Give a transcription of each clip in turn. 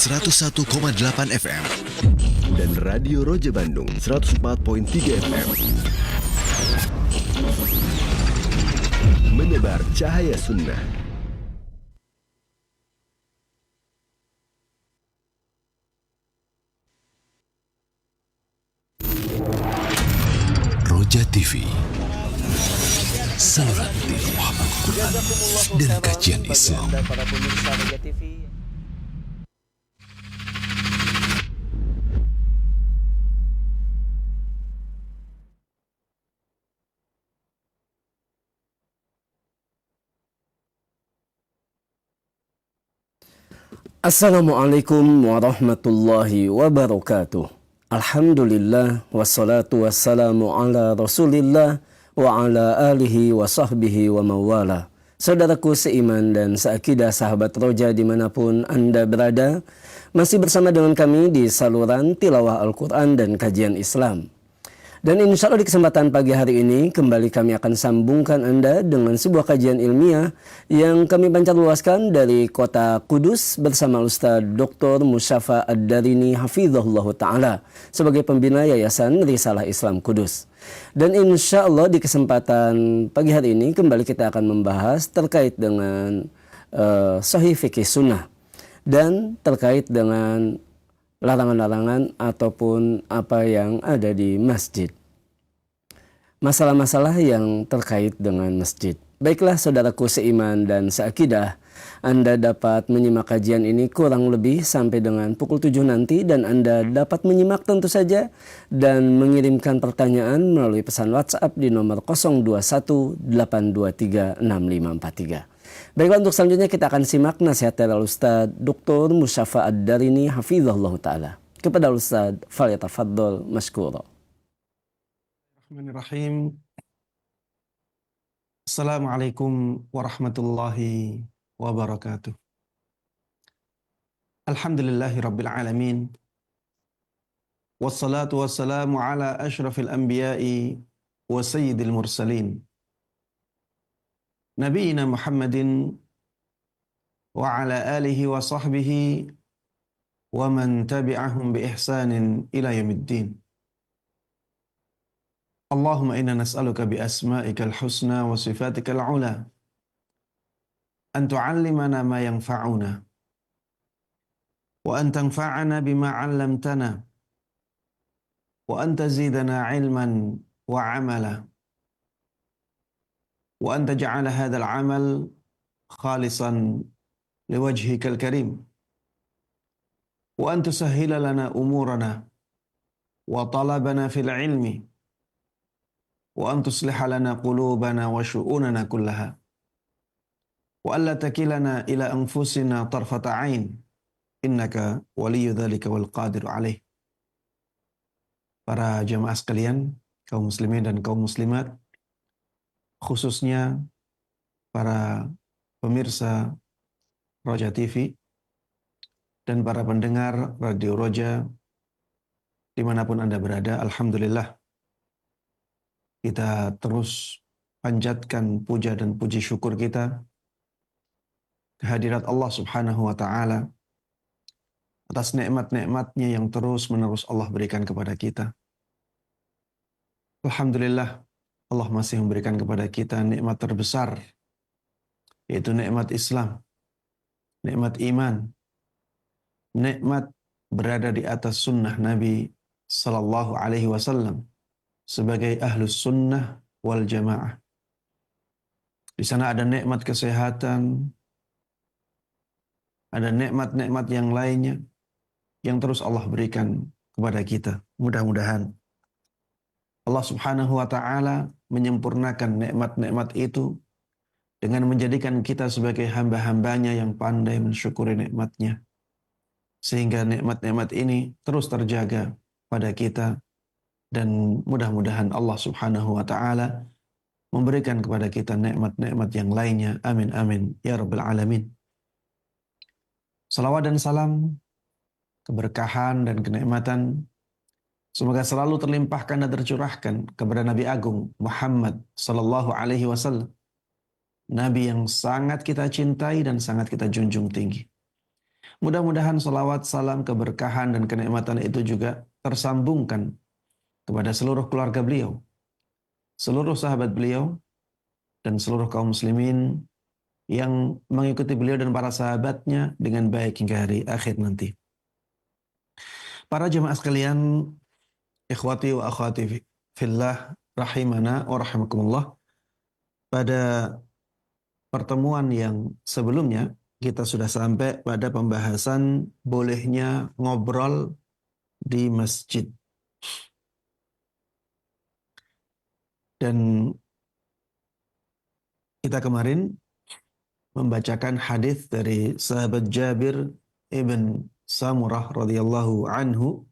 101,8 FM dan Radio Roja Bandung 104.3 FM. Menebar cahaya sunnah. Roja TV, saluran tilawah Al-Quran dan kajian Islam. Assalamualaikum warahmatullahi wabarakatuh. Alhamdulillah wassalatu wassalamu ala Rasulillah wa ala alihi wa sahbihi wa mawala. Saudaraku seiman dan seakidah sahabat Roja dimanapun Anda berada, masih bersama dengan kami di saluran tilawah Al-Quran dan kajian Islam. Dan insya Allah di kesempatan pagi hari ini kembali kami akan sambungkan Anda dengan sebuah kajian ilmiah yang kami pancar luaskan dari kota Kudus bersama Ustaz Dr. Musyafa Ad-Darini Hafizahullah Ta'ala sebagai pembina Yayasan Risalah Islam Kudus. Dan insya Allah di kesempatan pagi hari ini kembali kita akan membahas terkait dengan Sahih Fikih Sunnah dan terkait dengan larangan-larangan ataupun apa yang ada di masjid. Masalah-masalah yang terkait dengan masjid. Baiklah saudaraku seiman dan seakidah, Anda dapat menyimak kajian ini kurang lebih sampai dengan pukul 7 nanti, dan Anda dapat menyimak tentu saja dan mengirimkan pertanyaan melalui pesan WhatsApp di nomor 0218236543. Baiklah, untuk selanjutnya kita akan simak nasihat dari Ustaz Dr. Musyafa Ad-Darini Hafizahullah Ta'ala. Kepada Ustaz, falyatafaddal mashkura. Bismillahirrahmanirrahim. Assalamualaikum warahmatullahi wabarakatuh. Alhamdulillahi rabbil alamin. Wassalatu wassalamu ala ashrafil anbiya'i wa sayyidil mursalin. Nabiina Muhammadin wa ala alihi wa sahbihi wa man tabi'ahum bi ihsanin ila yaumiddin. Allahumma inna nas'aluka bi asma'ikal husna wa sifatikal ula an tu'allimana ma yanfa'una wa an tanfa'ana bima 'allamtana wa an tazidana 'ilman wa 'amala wa an taj'ala hadzal 'amal khalisan liwajhikal karim wa an tusahhila lana umurana wa talabana fil 'ilmi wa an tusliha lana qulubana wa syu'unana kullaha wa alla takilana ila anfusina tarfata 'ain innaka waliyyu dzalika wal qadiru 'alaih. Para jamaah sekalian, kaum muslimin dan kaum muslimat, khususnya para pemirsa Roja TV dan para pendengar Radio Roja dimanapun Anda berada, alhamdulillah kita terus panjatkan puja dan puji syukur kita kehadirat Allah Subhanahu wa Ta'ala atas nikmat-nikmatnya yang terus menerus Allah berikan kepada kita. Alhamdulillah, Allah masih memberikan kepada kita nikmat terbesar, yaitu nikmat Islam, nikmat iman, nikmat berada di atas sunnah Nabi Sallallahu Alaihi Wasallam sebagai ahlus sunnah wal jamaah. Di sana ada nikmat kesehatan, ada nikmat-nikmat yang lainnya yang terus Allah berikan kepada kita. Mudah-mudahan Allah Subhanahu wa Ta'ala menyempurnakan nikmat-nikmat itu dengan menjadikan kita sebagai hamba-hambanya yang pandai mensyukuri nikmatnya, sehingga nikmat-nikmat ini terus terjaga pada kita. Dan mudah-mudahan Allah Subhanahu wa Ta'ala memberikan kepada kita nikmat-nikmat yang lainnya. Amin amin ya rabbal alamin. Salawat dan salam, keberkahan dan kenikmatan semoga selalu terlimpahkan dan tercurahkan kepada Nabi Agung Muhammad sallallahu alaihi wasallam, Nabi yang sangat kita cintai dan sangat kita junjung tinggi. Mudah-mudahan salawat, salam, keberkahan, dan kenikmatan itu juga tersambungkan kepada seluruh keluarga beliau, seluruh sahabat beliau, dan seluruh kaum muslimin yang mengikuti beliau dan para sahabatnya dengan baik hingga hari akhir nanti. Para jemaah sekalian, ikhwati wa akhwati fillah, rahimana wa rahimakumullah. Pada pertemuan yang sebelumnya, kita sudah sampai pada pembahasan bolehnya ngobrol di masjid. Dan kita kemarin membacakan hadis dari sahabat Jabir ibn Samurah radhiyallahu anhu.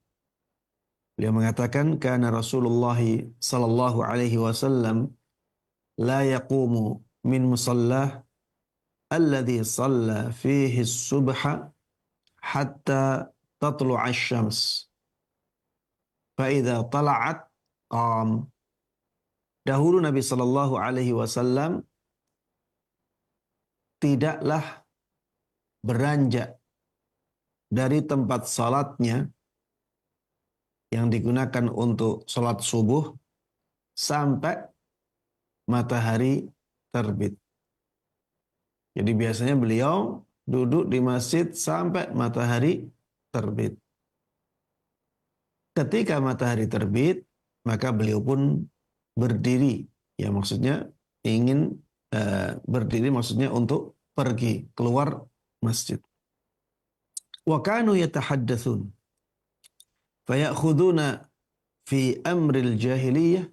Beliau mengatakan, kana Rasulullah sallallahu alaihi wasallam la yaqumu min musallah alladhi shalla fihi as-subha hatta tatlu'a asy-syams. Fa idza tala'at qam. Dahulu Nabi sallallahu alaihi wasallam tidaklah beranjak dari tempat salatnya yang digunakan untuk salat subuh sampai matahari terbit. Jadi biasanya beliau duduk di masjid sampai matahari terbit. Ketika matahari terbit, maka beliau pun berdiri. Ya maksudnya ingin berdiri maksudnya untuk pergi keluar masjid. Wa kanu yatahaddatsun fayakhuduna fi amril jahiliyah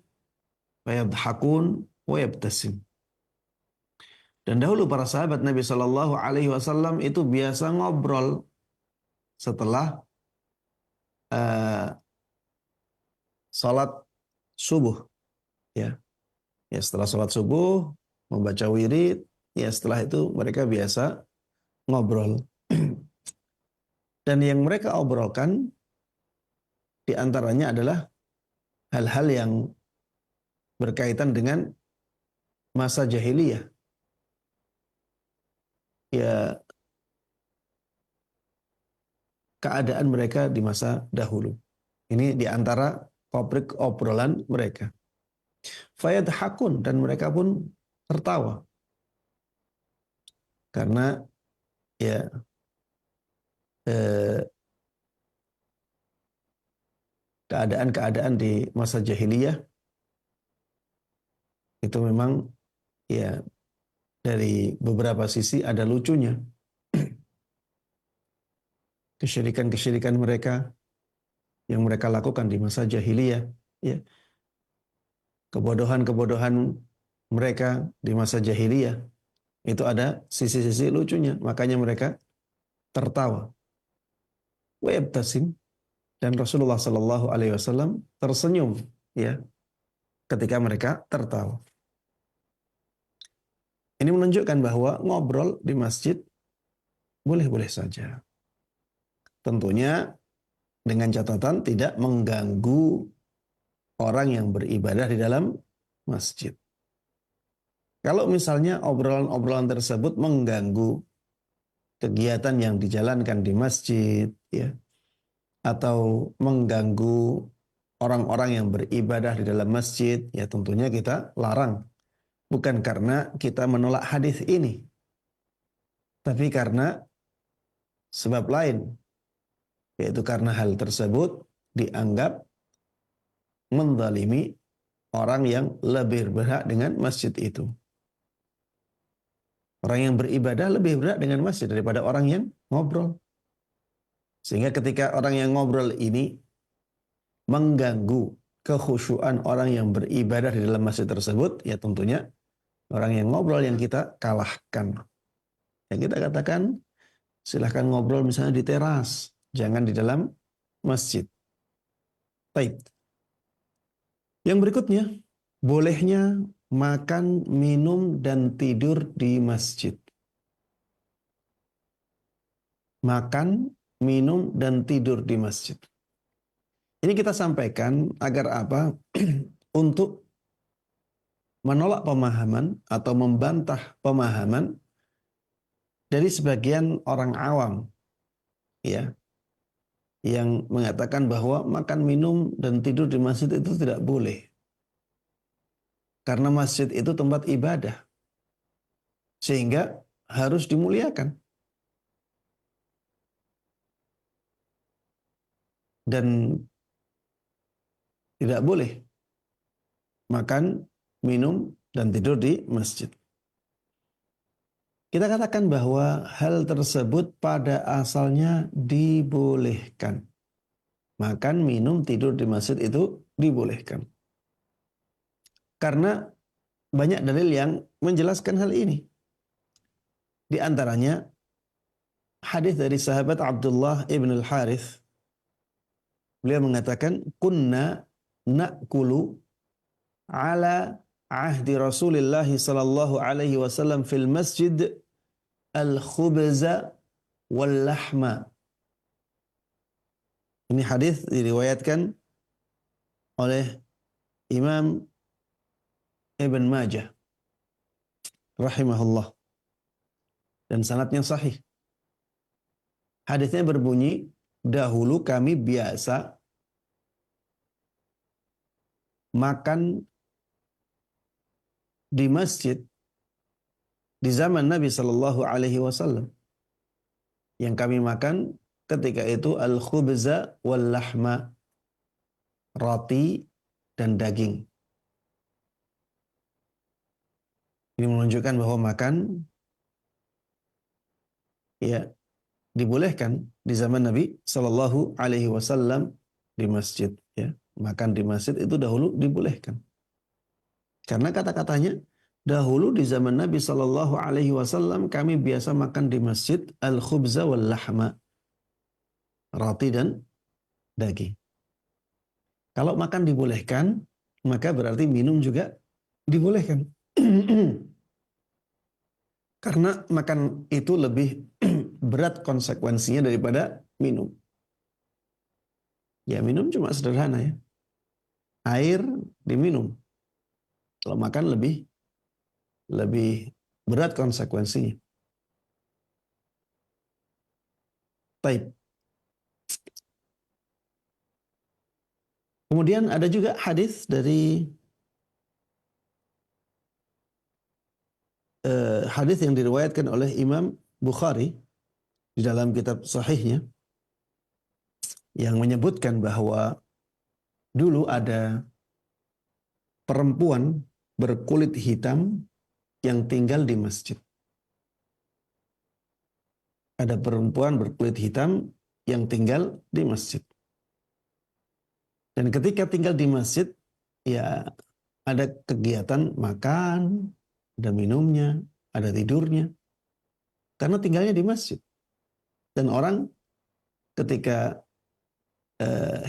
fayadhakun wa yabtasim. Dan dahulu para sahabat Nabi Shallallahu Alaihi Wasallam itu biasa ngobrol setelah salat subuh, ya setelah salat subuh membaca wirid, ya setelah itu mereka biasa ngobrol. Dan yang mereka obrolkan di antaranya adalah hal-hal yang berkaitan dengan masa jahiliyah. Ya, keadaan mereka di masa dahulu. Ini di antara topik obrolan mereka. Fayadhakun, dan mereka pun tertawa. Karena ya keadaan-keadaan di masa jahiliyah itu memang ya dari beberapa sisi ada lucunya. Kesyirikan-kesyirikan mereka yang mereka lakukan di masa jahiliyah, ya. Kebodohan-kebodohan mereka di masa jahiliyah itu ada sisi-sisi lucunya, makanya mereka tertawa. Wa yabtasim, dan Rasulullah sallallahu alaihi wasallam tersenyum, ya, ketika mereka tertawa. Ini menunjukkan bahwa ngobrol di masjid boleh-boleh saja. Tentunya dengan catatan tidak mengganggu orang yang beribadah di dalam masjid. Kalau misalnya obrolan-obrolan tersebut mengganggu kegiatan yang dijalankan di masjid, ya, atau mengganggu orang-orang yang beribadah di dalam masjid, ya tentunya kita larang. Bukan karena kita menolak hadis ini, tapi karena sebab lain, yaitu karena hal tersebut dianggap menzalimi orang yang lebih berhak dengan masjid itu. Orang yang beribadah lebih berhak dengan masjid daripada orang yang ngobrol. Sehingga ketika orang yang ngobrol ini mengganggu kekhusyuan orang yang beribadah di dalam masjid tersebut, ya tentunya orang yang ngobrol yang kita kalahkan. Yang kita katakan, silahkan ngobrol misalnya di teras, jangan di dalam masjid. Baik. Yang berikutnya, bolehnya makan, minum, dan tidur di masjid. Makan, minum, dan tidur di masjid. Ini kita sampaikan agar apa? Untuk menolak pemahaman atau membantah pemahaman dari sebagian orang awam ya, yang mengatakan bahwa makan, minum, dan tidur di masjid itu tidak boleh. Karena masjid itu tempat ibadah. Sehingga harus dimuliakan. Dan tidak boleh makan, minum, dan tidur di masjid. Kita katakan bahwa hal tersebut pada asalnya dibolehkan. Makan, minum, tidur di masjid itu dibolehkan. Karena banyak dalil yang menjelaskan hal ini. Di antaranya hadis dari sahabat Abdullah ibn al-Harith. Beliau mengatakan, kunna na'kulu ala ahdi Rasulillah sallallahu alaihi wasallam fil masjid al-khubza wal lahma. Ini hadis diriwayatkan oleh Imam Ibn Majah rahimahullah dan sanadnya sahih. Hadisnya berbunyi, dahulu kami biasa makan di masjid di zaman Nabi Sallallahu Alaihi Wasallam. Yang kami makan ketika itu al-khubza wal lahma, roti dan daging. Ini menunjukkan bahwa makan ya dibolehkan di zaman Nabi Sallallahu Alaihi Wasallam di masjid. Ya, makan di masjid itu dahulu dibolehkan. Karena kata-katanya, dahulu di zaman Nabi Sallallahu Alaihi Wasallam kami biasa makan di masjid al-khubza wal lahma, roti dan daging. Kalau makan dibolehkan, maka berarti minum juga dibolehkan. Karena makan itu lebih berat konsekuensinya daripada minum. Ya, minum cuma sederhana ya. Air diminum. Kalau makan lebih berat konsekuensinya. Baik. Kemudian ada juga hadis dari hadis yang diriwayatkan oleh Imam Bukhari di dalam kitab sahihnya yang menyebutkan bahwa dulu ada perempuan berkulit hitam yang tinggal di masjid. Ada perempuan berkulit hitam yang tinggal di masjid. Dan ketika tinggal di masjid, ya ada kegiatan makan, ada minumnya, ada tidurnya. Karena tinggalnya di masjid. Dan orang ketika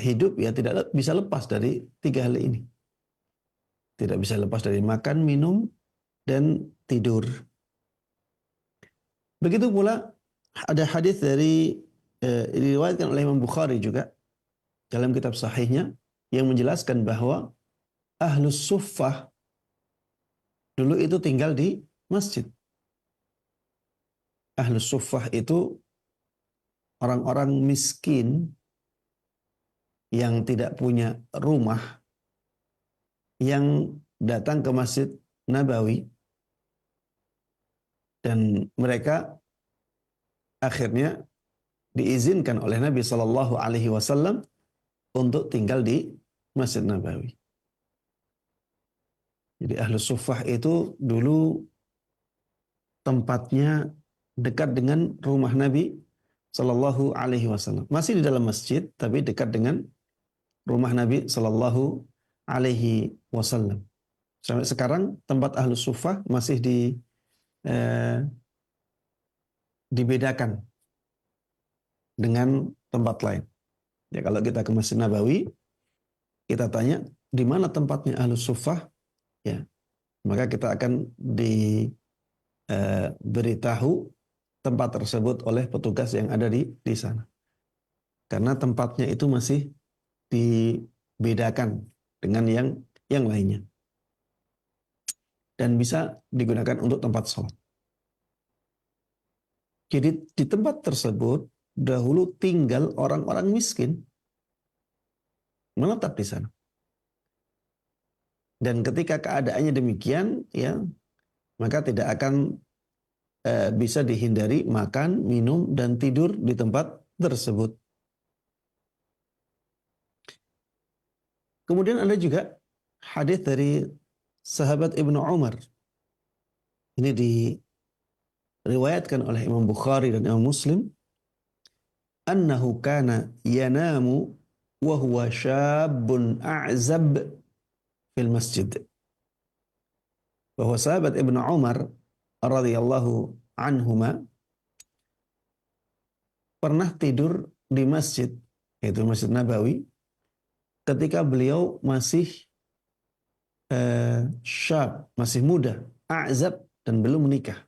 hidup ya tidak bisa lepas dari tiga hal ini. Tidak bisa lepas dari makan, minum, dan tidur. Begitu pula ada hadis dari diriwayatkan oleh Imam Bukhari juga dalam kitab sahihnya yang menjelaskan bahwa Ahlus Suffah dulu itu tinggal di masjid. Ahlus Suffah itu orang-orang miskin yang tidak punya rumah yang datang ke Masjid Nabawi dan mereka akhirnya diizinkan oleh Nabi Shallallahu Alaihi Wasallam untuk tinggal di Masjid Nabawi. Jadi Ahlus Suffah itu dulu tempatnya dekat dengan rumah Nabi Shallallahu Alaihi Wasallam. Masih di dalam masjid, tapi dekat dengan rumah Nabi Shallallahu Alaihi Wasallam. Sampai sekarang tempat Ahlus Suffah masih dibedakan dengan tempat lain. Ya, kalau kita ke Masjid Nabawi, kita tanya di mana tempatnya Ahlus Suffah, ya, maka kita akan diberitahu tempat tersebut oleh petugas yang ada di sana. Karena tempatnya itu masih dibedakan dengan yang lainnya. Dan bisa digunakan untuk tempat sholat. Jadi di tempat tersebut dahulu tinggal orang-orang miskin, menetap di sana. Dan ketika keadaannya demikian, ya, maka tidak akan bisa dihindari makan, minum, dan tidur di tempat tersebut. Kemudian ada juga hadis dari sahabat Ibnu Umar. Ini diriwayatkan oleh Imam Bukhari dan Imam Muslim. Annahu kana yanamu wa huwa syabun a'zab fil masjid. Bahwa sahabat Ibnu Umar radhiyallahu anhuma pernah tidur di masjid, yaitu Masjid Nabawi, ketika beliau masih syab, masih muda, a'zab, dan belum menikah.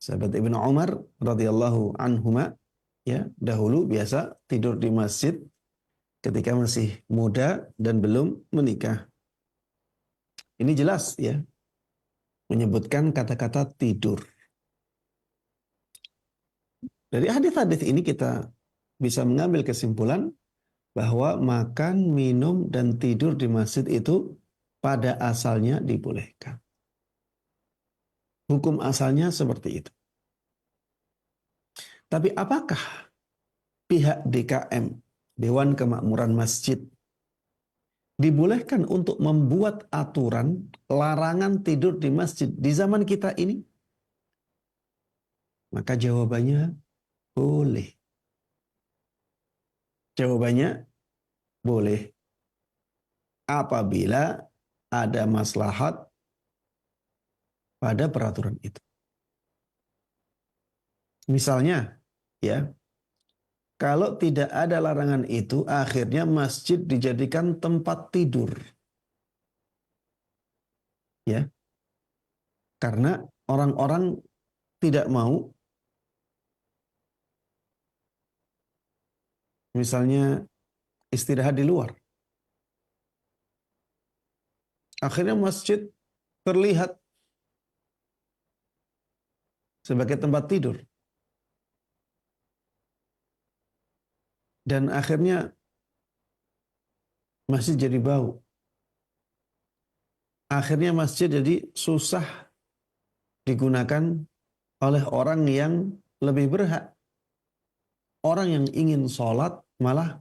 Sahabat Ibnu Umar radhiyallahu anhuma, ya, dahulu biasa tidur di masjid ketika masih muda dan belum menikah. Ini jelas, ya, menyebutkan kata-kata tidur. Dari hadis-hadis ini kita bisa mengambil kesimpulan bahwa makan, minum, dan tidur di masjid itu pada asalnya dibolehkan. Hukum asalnya seperti itu. Tapi apakah pihak DKM, Dewan Kemakmuran Masjid, dibolehkan untuk membuat aturan larangan tidur di masjid di zaman kita ini? Maka jawabannya boleh. Jawabannya boleh. Apabila ada maslahat pada peraturan itu. Misalnya, ya, kalau tidak ada larangan itu, akhirnya masjid dijadikan tempat tidur. Ya. Karena orang-orang tidak mau, misalnya, istirahat di luar. Akhirnya masjid terlihat sebagai tempat tidur. Dan akhirnya masjid jadi bau. Akhirnya masjid jadi susah digunakan oleh orang yang lebih berhak. Orang yang ingin sholat malah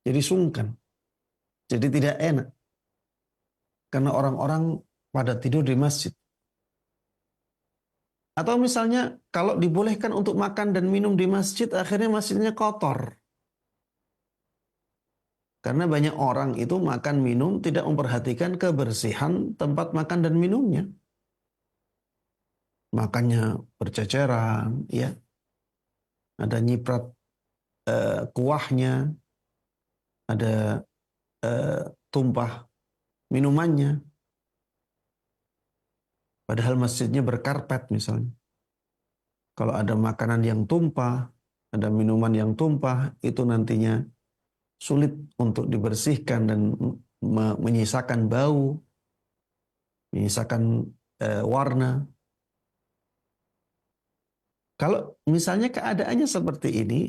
jadi sungkan. Jadi tidak enak. Karena orang-orang pada tidur di masjid. Atau misalnya kalau dibolehkan untuk makan dan minum di masjid, akhirnya masjidnya kotor. Karena banyak orang itu makan minum tidak memperhatikan kebersihan tempat makan dan minumnya. Makannya berceceran, ya. Ada nyiprat kuahnya, ada tumpah minumannya. Padahal masjidnya berkarpet misalnya. Kalau ada makanan yang tumpah, ada minuman yang tumpah, itu nantinya sulit untuk dibersihkan dan menyisakan bau, menyisakan warna. Kalau misalnya keadaannya seperti ini,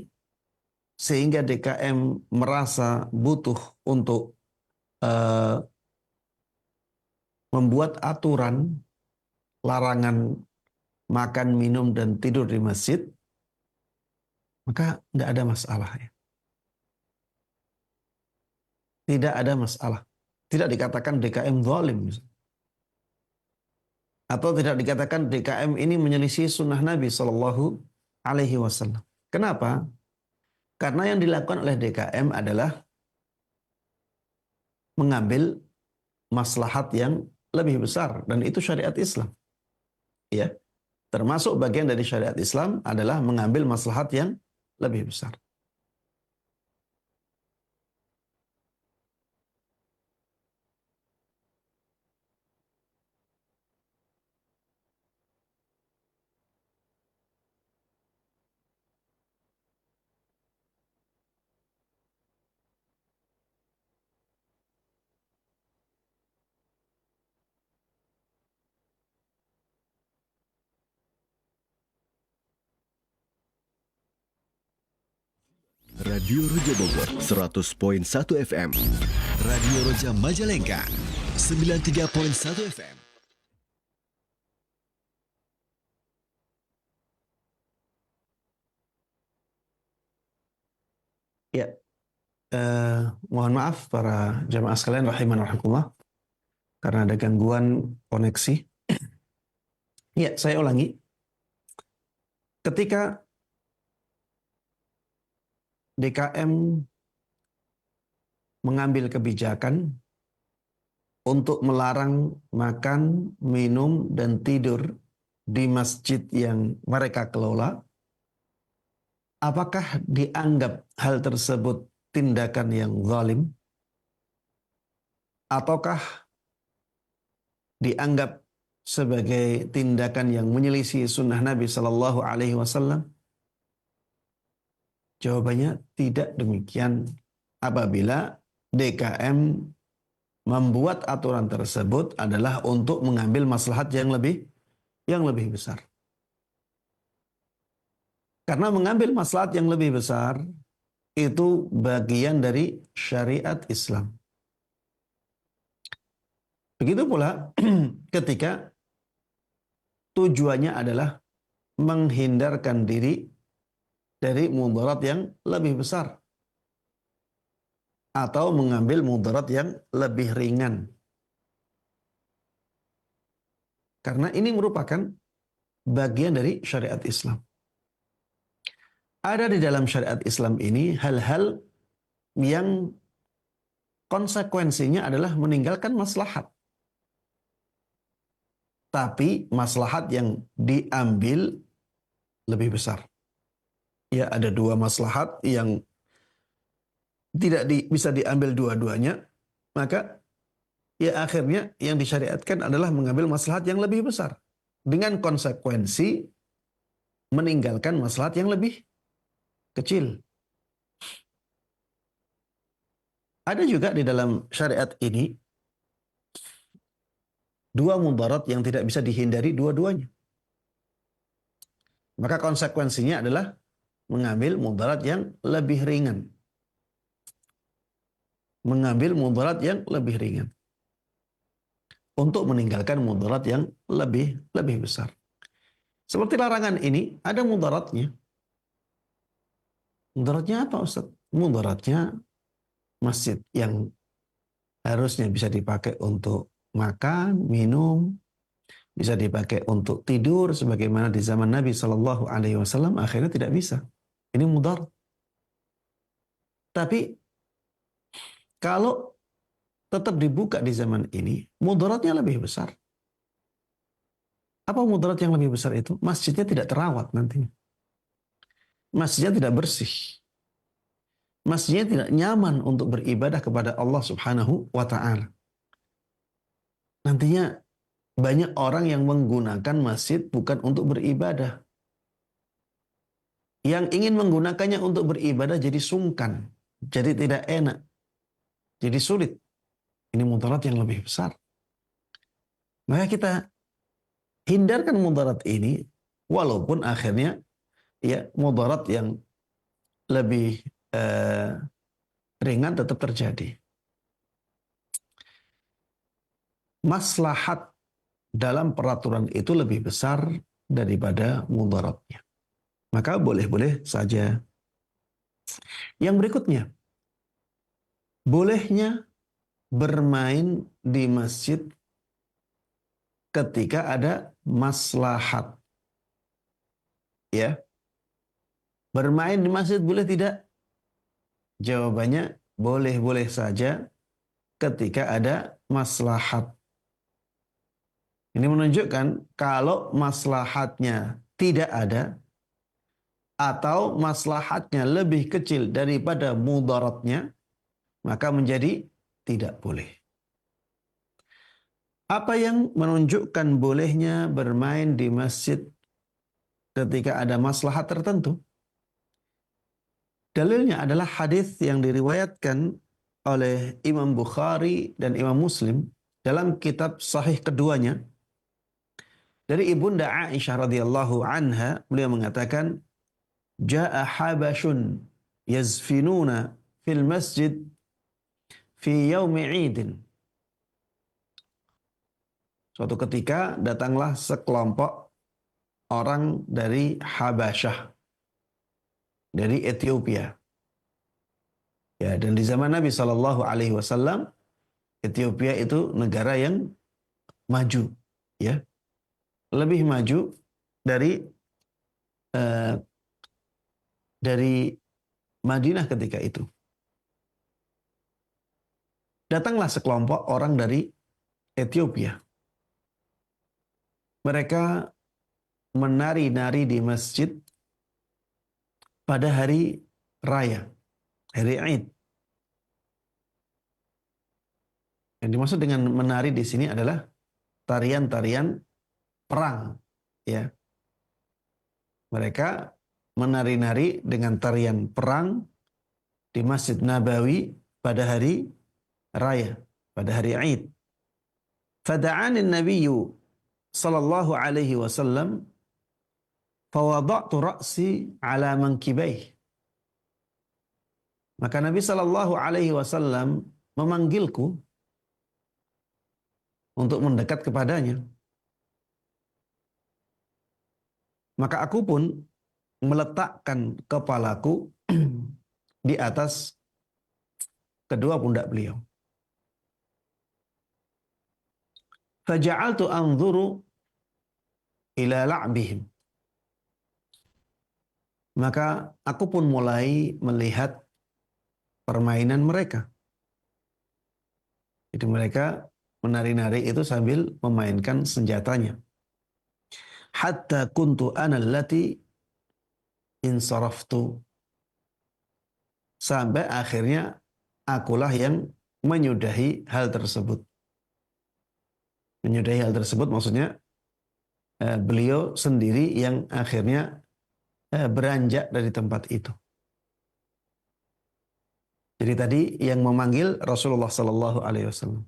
sehingga DKM merasa butuh untuk membuat aturan larangan makan, minum, dan tidur di masjid, maka tidak ada masalah. Ya. Tidak ada masalah. Tidak dikatakan DKM zalim. Atau tidak dikatakan DKM ini menyelisih sunnah Nabi SAW. Kenapa? Karena yang dilakukan oleh DKM adalah mengambil maslahat yang lebih besar. Dan itu syariat Islam. Ya. Termasuk bagian dari syariat Islam adalah mengambil maslahat yang lebih besar. Radio Roja Bogor 100.1 FM. Radio Roja Majalengka 93.1 FM. Ya, mohon maaf para jamaah sekalian rahiman rahimakumullah karena ada gangguan koneksi. Ya, saya ulangi. Ketika DKM mengambil kebijakan untuk melarang makan, minum, dan tidur di masjid yang mereka kelola, apakah dianggap hal tersebut tindakan yang zalim? Ataukah dianggap sebagai tindakan yang menyelisih sunnah Nabi Sallallahu Alaihi Wasallam? Jawabannya tidak demikian apabila DKM membuat aturan tersebut adalah untuk mengambil maslahat yang lebih besar. Karena mengambil maslahat yang lebih besar itu bagian dari syariat Islam. Begitu pula ketika tujuannya adalah menghindarkan diri dari mudarat yang lebih besar atau mengambil mudarat yang lebih ringan. Karena ini merupakan bagian dari syariat Islam. Ada di dalam syariat Islam ini hal-hal yang konsekuensinya adalah meninggalkan maslahat. Tapi maslahat yang diambil lebih besar. Ya, ada dua maslahat yang tidak bisa diambil dua-duanya, maka ya akhirnya yang disyariatkan adalah mengambil maslahat yang lebih besar dengan konsekuensi meninggalkan maslahat yang lebih kecil. Ada juga di dalam syariat ini dua mudarat yang tidak bisa dihindari dua-duanya. Maka konsekuensinya adalah mengambil mudarat yang lebih ringan. Mengambil mudarat yang lebih ringan. Untuk meninggalkan mudarat yang lebih besar. Seperti larangan ini, ada mudaratnya. Mudaratnya apa, Ustaz? Mudaratnya masjid yang harusnya bisa dipakai untuk makan, minum, bisa dipakai untuk tidur, sebagaimana di zaman Nabi Shallallahu Alaihi Wasallam akhirnya tidak bisa. Ini mudarat. Tapi kalau tetap dibuka di zaman ini, mudaratnya lebih besar. Apa mudarat yang lebih besar itu? Masjidnya tidak terawat nantinya. Masjidnya tidak bersih. Masjidnya tidak nyaman untuk beribadah kepada Allah Subhanahu wa Ta'ala. Nantinya banyak orang yang menggunakan masjid bukan untuk beribadah. Yang ingin menggunakannya untuk beribadah jadi sungkan, jadi tidak enak, jadi sulit. Ini mudarat yang lebih besar. Maka kita hindarkan mudarat ini, walaupun akhirnya ya mudarat yang lebih ringan tetap terjadi. Maslahat dalam peraturan itu lebih besar daripada mudaratnya. Maka boleh-boleh saja. Yang berikutnya, bolehnya bermain di masjid ketika ada maslahat. Ya. Bermain di masjid boleh tidak? Jawabannya boleh-boleh saja ketika ada maslahat. Ini menunjukkan kalau maslahatnya tidak ada atau maslahatnya lebih kecil daripada mudaratnya, maka menjadi tidak boleh. Apa yang menunjukkan bolehnya bermain di masjid ketika ada maslahat tertentu? Dalilnya adalah hadis yang diriwayatkan oleh Imam Bukhari dan Imam Muslim dalam kitab sahih keduanya. Dari Ibunda Aisyah radhiyallahu anha, beliau mengatakan, "Ja'a habashun yazfinuna fil masjid fi yaumi 'idin. Suatu ketika datanglah sekelompok orang dari Habasyah, dari Ethiopia. Ya, dan di zaman Nabi Shallallahu Alaihi Wasallam, Ethiopia itu negara yang maju, ya, lebih maju dari Madinah ketika itu. Datanglah sekelompok orang dari Ethiopia. Mereka menari-nari di masjid pada hari raya, hari Id. Yang dimaksud dengan menari di sini adalah tarian-tarian perang, ya. Mereka menari-nari dengan tarian perang di Masjid Nabawi pada hari raya, pada hari Id. Fada'ani Nabiyyu sallallahu alaihi wasallam fawada'tu ra'si ala mankibaih. Maka Nabi sallallahu alaihi wasallam memanggilku untuk mendekat kepadanya. Maka aku pun meletakkan kepalaku di atas kedua pundak beliau. Faja'altu anzuru ila la'bihim. Maka aku pun mulai melihat permainan mereka. Jadi mereka menari-nari itu sambil memainkan senjatanya. Hatta kuntu ana allati insaraftu. Sampai akhirnya akulah yang menyudahi hal tersebut. Menyudahi hal tersebut maksudnya beliau sendiri yang akhirnya beranjak dari tempat itu. Jadi tadi yang memanggil Rasulullah Sallallahu Alaihi Wasallam,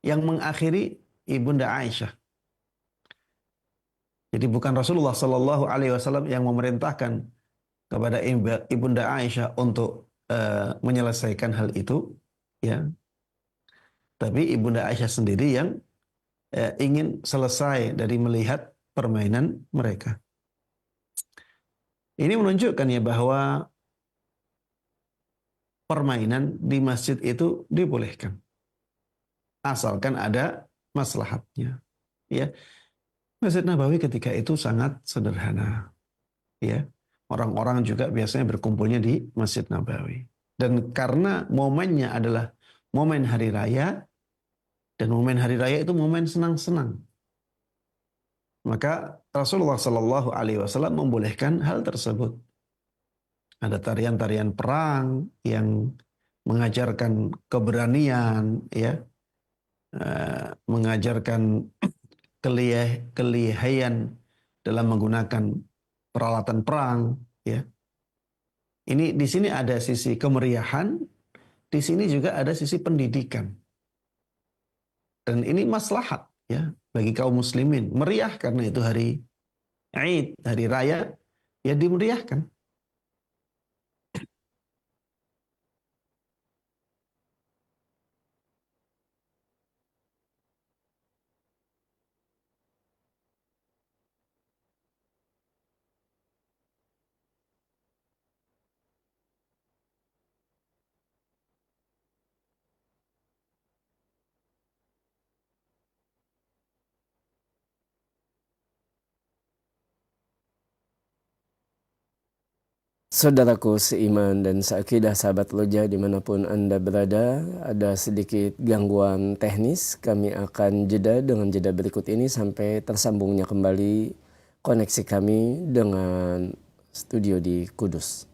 yang mengakhiri Ibunda Aisyah. Jadi bukan Rasulullah Sallallahu Alaihi Wasallam yang memerintahkan kepada Ibunda Aisyah untuk menyelesaikan hal itu, ya. Tapi Ibunda Aisyah sendiri yang ingin selesai dari melihat permainan mereka. Ini menunjukkan ya bahwa permainan di masjid itu dibolehkan, asalkan ada maslahatnya. Ya, Masjid Nabawi ketika itu sangat sederhana. Ya, orang-orang juga biasanya berkumpulnya di Masjid Nabawi. Dan karena momennya adalah momen hari raya, dan momen hari raya itu momen senang-senang, maka Rasulullah Shallallahu Alaihi Wasallam membolehkan hal tersebut. Ada tarian-tarian perang yang mengajarkan keberanian, ya, mengajarkan kelihayan dalam menggunakan peralatan perang, ya. Ini di sini ada sisi kemeriahan, di sini juga ada sisi pendidikan. Dan ini maslahat, ya, bagi kaum muslimin. Meriah karena itu hari Id, hari raya, ya dimeriahkan. Saudaraku seiman dan seakidah sahabat Loja dimanapun Anda berada, ada sedikit gangguan teknis. Kami akan jeda dengan jeda berikut ini sampai tersambungnya kembali koneksi kami dengan studio di Kudus.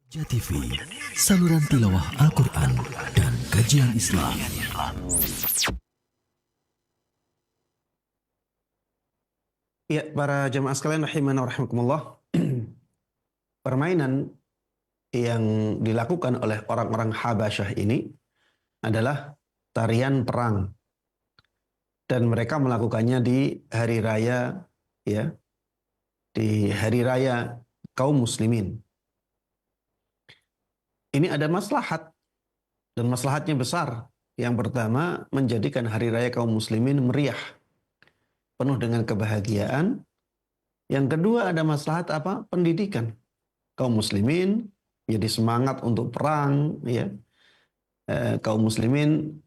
Roja TV, saluran tilawah Al-Quran dan kajian Islam. Ya, para jamaah sekalian rahimana wa rahimakumullah. Permainan yang dilakukan oleh orang-orang Habasyah ini adalah tarian perang. Dan mereka melakukannya di hari raya, ya, di hari raya kaum muslimin. Ini ada maslahat, dan maslahatnya besar. Yang pertama, menjadikan hari raya kaum muslimin meriah, penuh dengan kebahagiaan. Yang kedua, ada maslahat apa? Pendidikan. Kaum muslimin jadi semangat untuk perang, ya. Kaum muslimin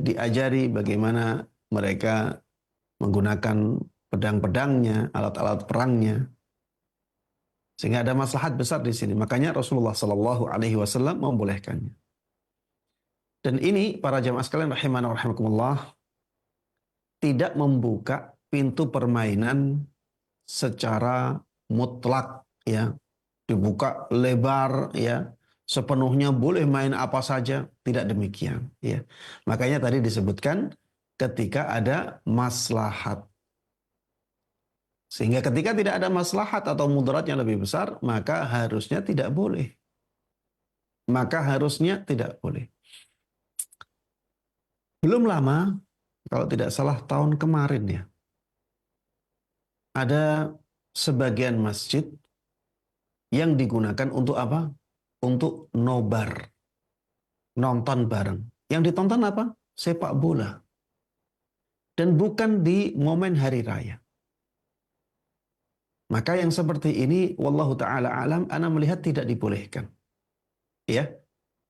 diajari bagaimana mereka menggunakan pedang-pedangnya, alat-alat perangnya. Sehingga ada maslahat besar di sini. Makanya Rasulullah Shallallahu Alaihi Wasallam membolehkannya. Dan ini para jamaah sekalian rahimana wa rahimakumullah, tidak membuka pintu permainan secara mutlak, ya, dibuka lebar, ya, sepenuhnya boleh main apa saja. Tidak demikian, ya. Makanya tadi disebutkan ketika ada maslahat. Sehingga ketika tidak ada maslahat atau mudaratnya lebih besar, maka harusnya tidak boleh. Maka harusnya tidak boleh. Belum lama, kalau tidak salah tahun kemarin, ya, ada sebagian masjid yang digunakan untuk apa? Untuk nobar. Nonton bareng. Yang ditonton apa? Sepak bola. Dan bukan di momen hari raya. Maka yang seperti ini, wallahu ta'ala alam, ana melihat tidak dibolehkan. Ya,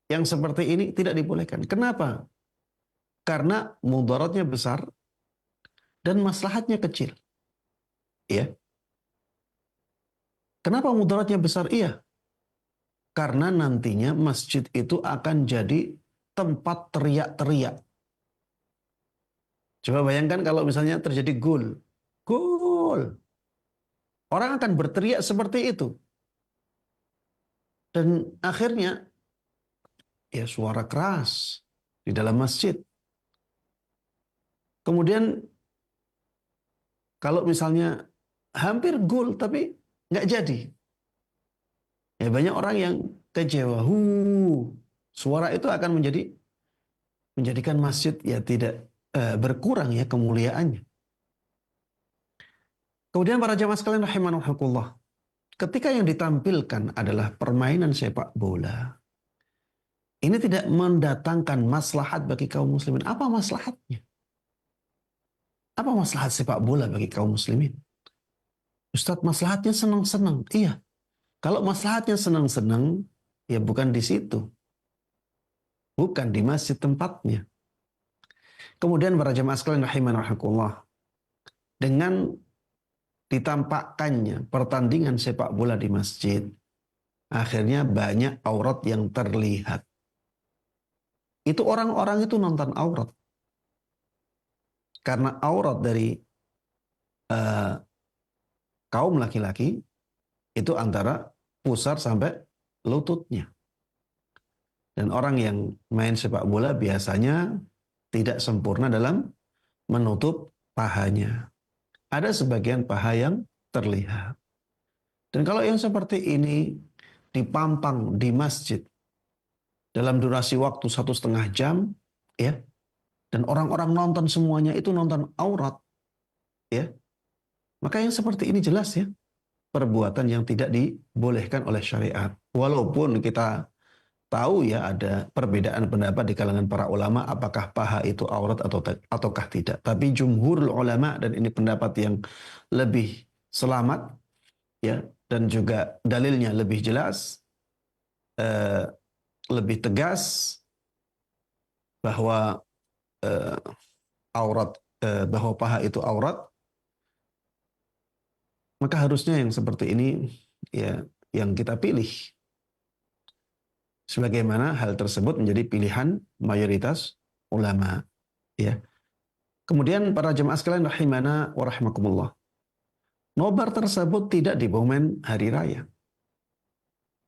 yang seperti ini tidak dibolehkan. Kenapa? Karena mudaratnya besar dan maslahatnya kecil. Ya. Kenapa mudaratnya besar? Iya. Karena nantinya masjid itu akan jadi tempat teriak-teriak. Coba bayangkan kalau misalnya terjadi gol. Gol. Orang akan berteriak seperti itu. Dan akhirnya, ya, suara keras di dalam masjid. Kemudian, kalau misalnya hampir gol tapi nggak jadi. Ya, banyak orang yang kecewa. Suara itu akan menjadikan masjid ya tidak berkurang ya kemuliaannya. Kemudian para jamaah sekalian rahimanallah, ketika yang ditampilkan adalah permainan sepak bola, ini tidak mendatangkan maslahat bagi kaum muslimin. Apa maslahatnya? Apa maslahat sepak bola bagi kaum muslimin? Ustadz, maslahatnya senang-senang. Iya. Kalau maslahatnya senang-senang, ya bukan di situ. Bukan di masjid tempatnya. Kemudian para jamaah sekalian rahimanallah, dengan ditampakkannya pertandingan sepak bola di masjid, akhirnya banyak aurat yang terlihat. Itu orang-orang itu nonton aurat. Karena aurat dari kaum laki-laki itu antara pusar sampai lututnya. Dan orang yang main sepak bola biasanya tidak sempurna dalam menutup pahanya. Ada sebagian paha yang terlihat. Dan kalau yang seperti ini dipampang di masjid dalam durasi waktu 1,5 jam, ya, dan orang-orang nonton semuanya itu nonton aurat, ya, maka yang seperti ini jelas ya perbuatan yang tidak dibolehkan oleh syariat. Walaupun kita tahu ya ada perbedaan pendapat di kalangan para ulama apakah paha itu aurat ataukah tidak. Tapi jumhur ulama, dan ini pendapat yang lebih selamat ya, dan juga dalilnya lebih jelas, lebih tegas bahwa bahwa paha itu aurat, maka harusnya yang seperti ini ya yang kita pilih. Sebagaimana hal tersebut menjadi pilihan mayoritas ulama, ya. Kemudian para jemaah sekalian rahimana wa rahimakumullah, nobar tersebut tidak di momen hari raya.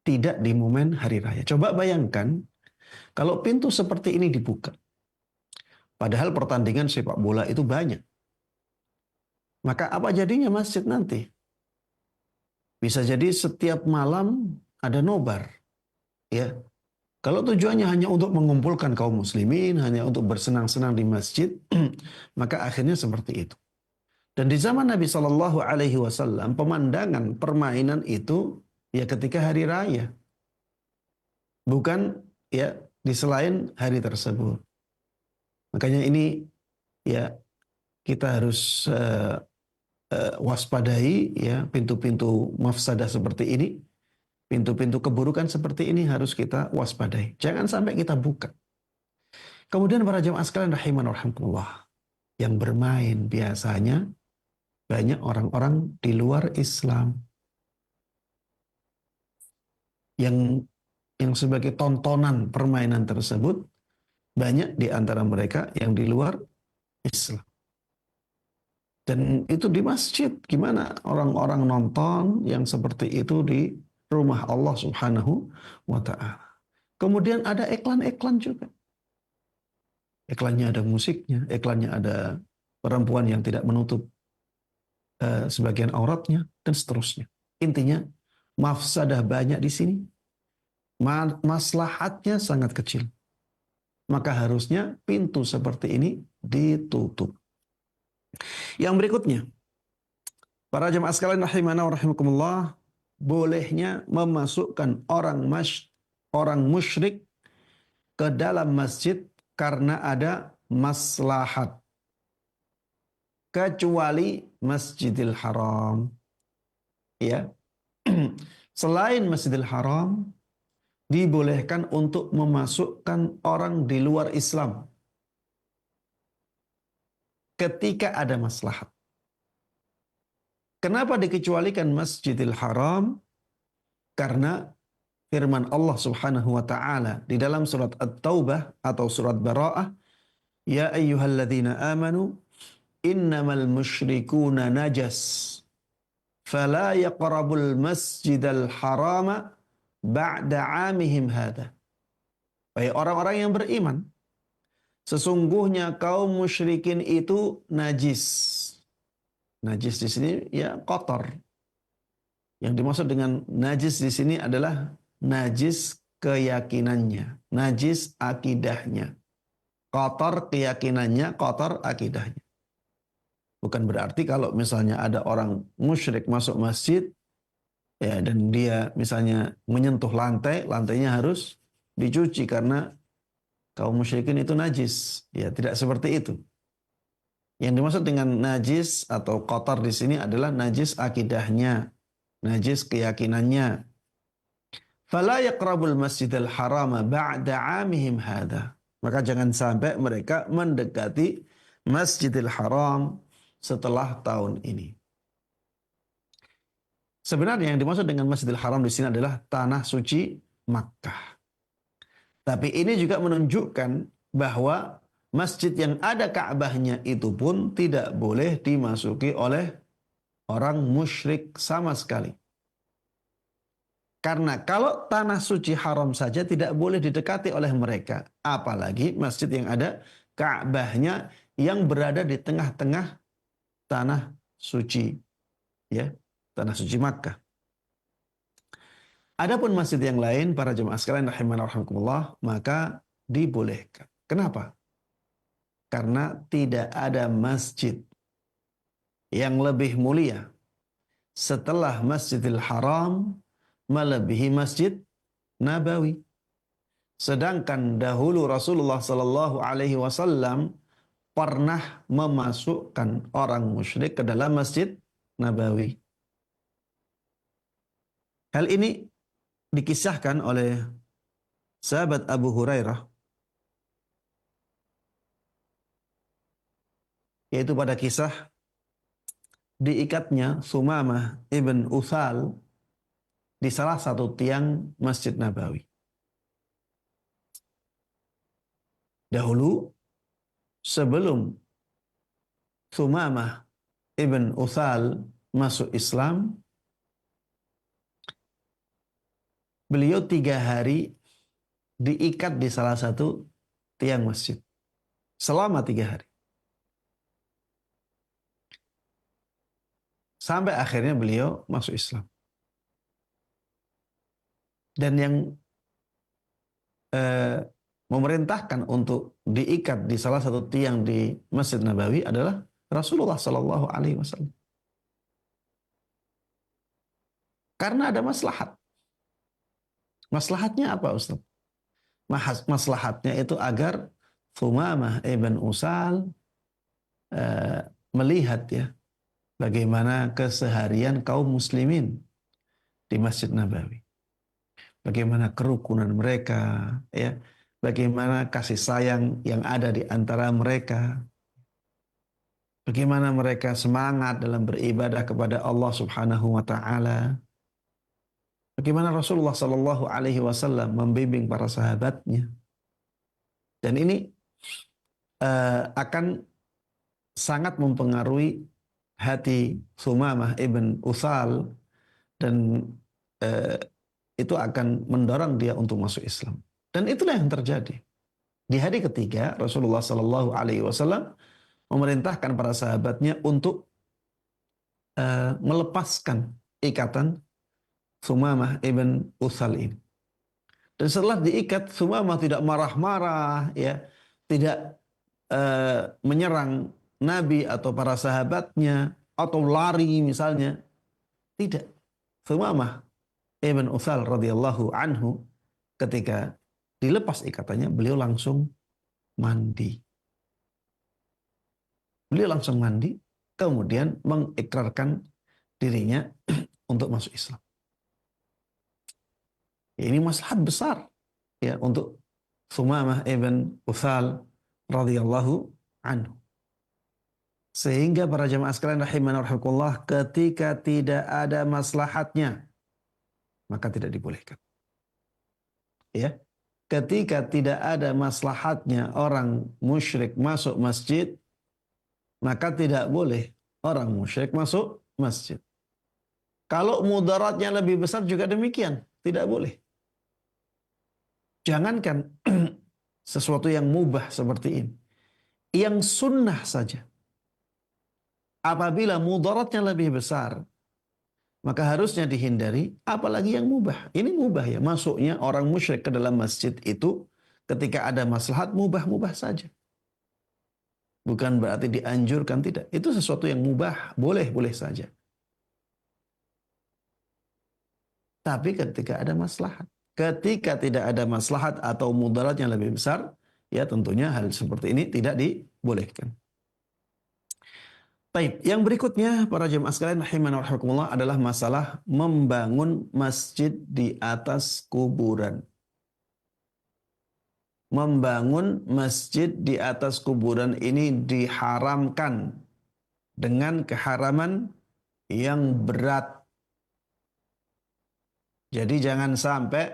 Tidak di momen hari raya. Coba bayangkan kalau pintu seperti ini dibuka. Padahal pertandingan sepak bola itu banyak. Maka apa jadinya masjid nanti? Bisa jadi setiap malam ada nobar, ya. Kalau tujuannya hanya untuk mengumpulkan kaum muslimin, hanya untuk bersenang-senang di masjid, maka akhirnya seperti itu. Dan di zaman Nabi Shallallahu Alaihi Wasallam, pemandangan permainan itu ya ketika hari raya, bukan ya di selain hari tersebut. Makanya ini ya kita harus waspadai ya pintu-pintu mafsadah seperti ini, pintu-pintu keburukan seperti ini harus kita waspadai. Jangan sampai kita buka. Kemudian para jemaah sekalian rahiman rahimakumullah, yang bermain biasanya banyak orang-orang di luar Islam yang sebagai tontonan permainan tersebut, banyak di antara mereka yang di luar Islam. Dan itu di masjid. Gimana orang-orang nonton yang seperti itu di rumah Allah Subhanahu wa Ta'ala. Kemudian ada iklan-iklan juga. Iklannya ada musiknya, iklannya ada perempuan yang tidak menutup sebagian auratnya, dan seterusnya. Intinya, mafsadah banyak di sini. Maslahatnya sangat kecil. Maka harusnya pintu seperti ini ditutup. Yang berikutnya, para jemaah sekalian rahimana wa rahimakumullah, bolehnya memasukkan orang musyrik ke dalam masjid karena ada maslahat, kecuali Masjidil Haram. Ya. Selain Masjidil Haram, dibolehkan untuk memasukkan orang di luar Islam ketika ada maslahat. Kenapa dikecualikan Masjidil Haram? Karena firman Allah Subhanahu wa taala di dalam surat At-Taubah atau surat Bara'ah, ya ayyuhalladzina amanu innamal musyrikuuna najas fala yaqrabul masjidal harama ba'da 'amihim hadha. Wahai orang-orang yang beriman, sesungguhnya kaum musyrikin itu najis. Najis di sini ya kotor. Yang dimaksud dengan najis di sini adalah najis keyakinannya, najis akidahnya. Kotor keyakinannya, kotor akidahnya. Bukan berarti kalau misalnya ada orang musyrik masuk masjid ya dan dia misalnya menyentuh lantai, lantainya harus dicuci karena kaum musyrikin itu najis. Ya, tidak seperti itu. Yang dimaksud dengan najis atau kotor di sini adalah najis akidahnya, najis keyakinannya. Fala yaqrabul masjidal harama ba'da 'amihim hadha. Maka jangan sampai mereka mendekati Masjidil Haram setelah tahun ini. Sebenarnya yang dimaksud dengan Masjidil Haram di sini adalah tanah suci Makkah. Tapi ini juga menunjukkan bahwa masjid yang ada Ka'bahnya itu pun tidak boleh dimasuki oleh orang musyrik sama sekali. Karena kalau tanah suci haram saja tidak boleh didekati oleh mereka. Apalagi masjid yang ada Ka'bahnya yang berada di tengah-tengah tanah suci. Ya, tanah suci Makkah. Adapun masjid yang lain, para jemaah sekalian rahimana rahimakumullah, maka dibolehkan. Kenapa? Karena tidak ada masjid yang lebih mulia setelah Masjidil Haram melebihi Masjid Nabawi. Sedangkan dahulu Rasulullah Sallallahu Alaihi Wasallam pernah memasukkan orang musyrik ke dalam Masjid Nabawi. Hal ini dikisahkan oleh sahabat Abu Hurairah, yaitu pada kisah diikatnya Sumamah ibn Uthal di salah satu tiang Masjid Nabawi. Dahulu sebelum Sumamah ibn Uthal masuk Islam, beliau 3 hari diikat di salah satu tiang masjid. Selama 3 hari. sampai akhirnya beliau masuk Islam. Dan yang memerintahkan untuk diikat di salah satu tiang di Masjid Nabawi adalah Rasulullah Sallallahu Alaihi Wasallam. Karena ada maslahat. Maslahatnya apa, Ustaz? Maslahatnya itu agar Thumamah ibn Usal melihat ya bagaimana keseharian kaum muslimin di Masjid Nabawi. Bagaimana kerukunan mereka, ya, bagaimana kasih sayang yang ada di antara mereka, bagaimana mereka semangat dalam beribadah kepada Allah Subhanahu wa taala. Bagaimana Rasulullah Sallallahu Alaihi Wasallam membimbing para sahabatnya. Dan ini akan sangat mempengaruhi hati Thumamah ibn Utsal dan itu akan mendorong dia untuk masuk Islam. Dan itulah yang terjadi. Di hari ketiga Rasulullah Sallallahu Alaihi Wasallam memerintahkan para sahabatnya untuk melepaskan ikatan Thumamah ibn Utsal ini. Dan setelah diikat, Thumamah tidak marah-marah, ya, tidak menyerang Nabi atau para sahabatnya atau lari misalnya. Tidak. Thumamah ibn Utsal radhiyallahu anhu ketika dilepas ikatannya, beliau langsung mandi. Beliau langsung mandi, kemudian mengikrarkan dirinya untuk masuk Islam. Ini maslahat besar ya untuk Thumamah ibn Utsal radhiyallahu anhu. Sehingga para jemaah sekalian rahimana rahimakumullah, ketika tidak ada maslahatnya maka tidak dibolehkan. Ya. Ketika tidak ada maslahatnya orang musyrik masuk masjid, maka tidak boleh orang musyrik masuk masjid. Kalau mudaratnya lebih besar juga demikian, tidak boleh. Jangankan sesuatu yang mubah seperti ini, yang sunnah saja. Apabila mudaratnya lebih besar, maka harusnya dihindari, apalagi yang mubah. Ini mubah ya, masuknya orang musyrik ke dalam masjid itu ketika ada maslahat mubah-mubah saja. Bukan berarti dianjurkan, tidak. Itu sesuatu yang mubah, boleh-boleh saja. Tapi ketika ada maslahat. Ketika tidak ada maslahat atau mudarat yang lebih besar, ya tentunya hal seperti ini tidak dibolehkan. Baik, yang berikutnya para jemaah sekalian rahimana wa rahimakumullah adalah masalah membangun masjid di atas kuburan. Membangun masjid di atas kuburan ini diharamkan dengan keharaman yang berat. Jadi jangan sampai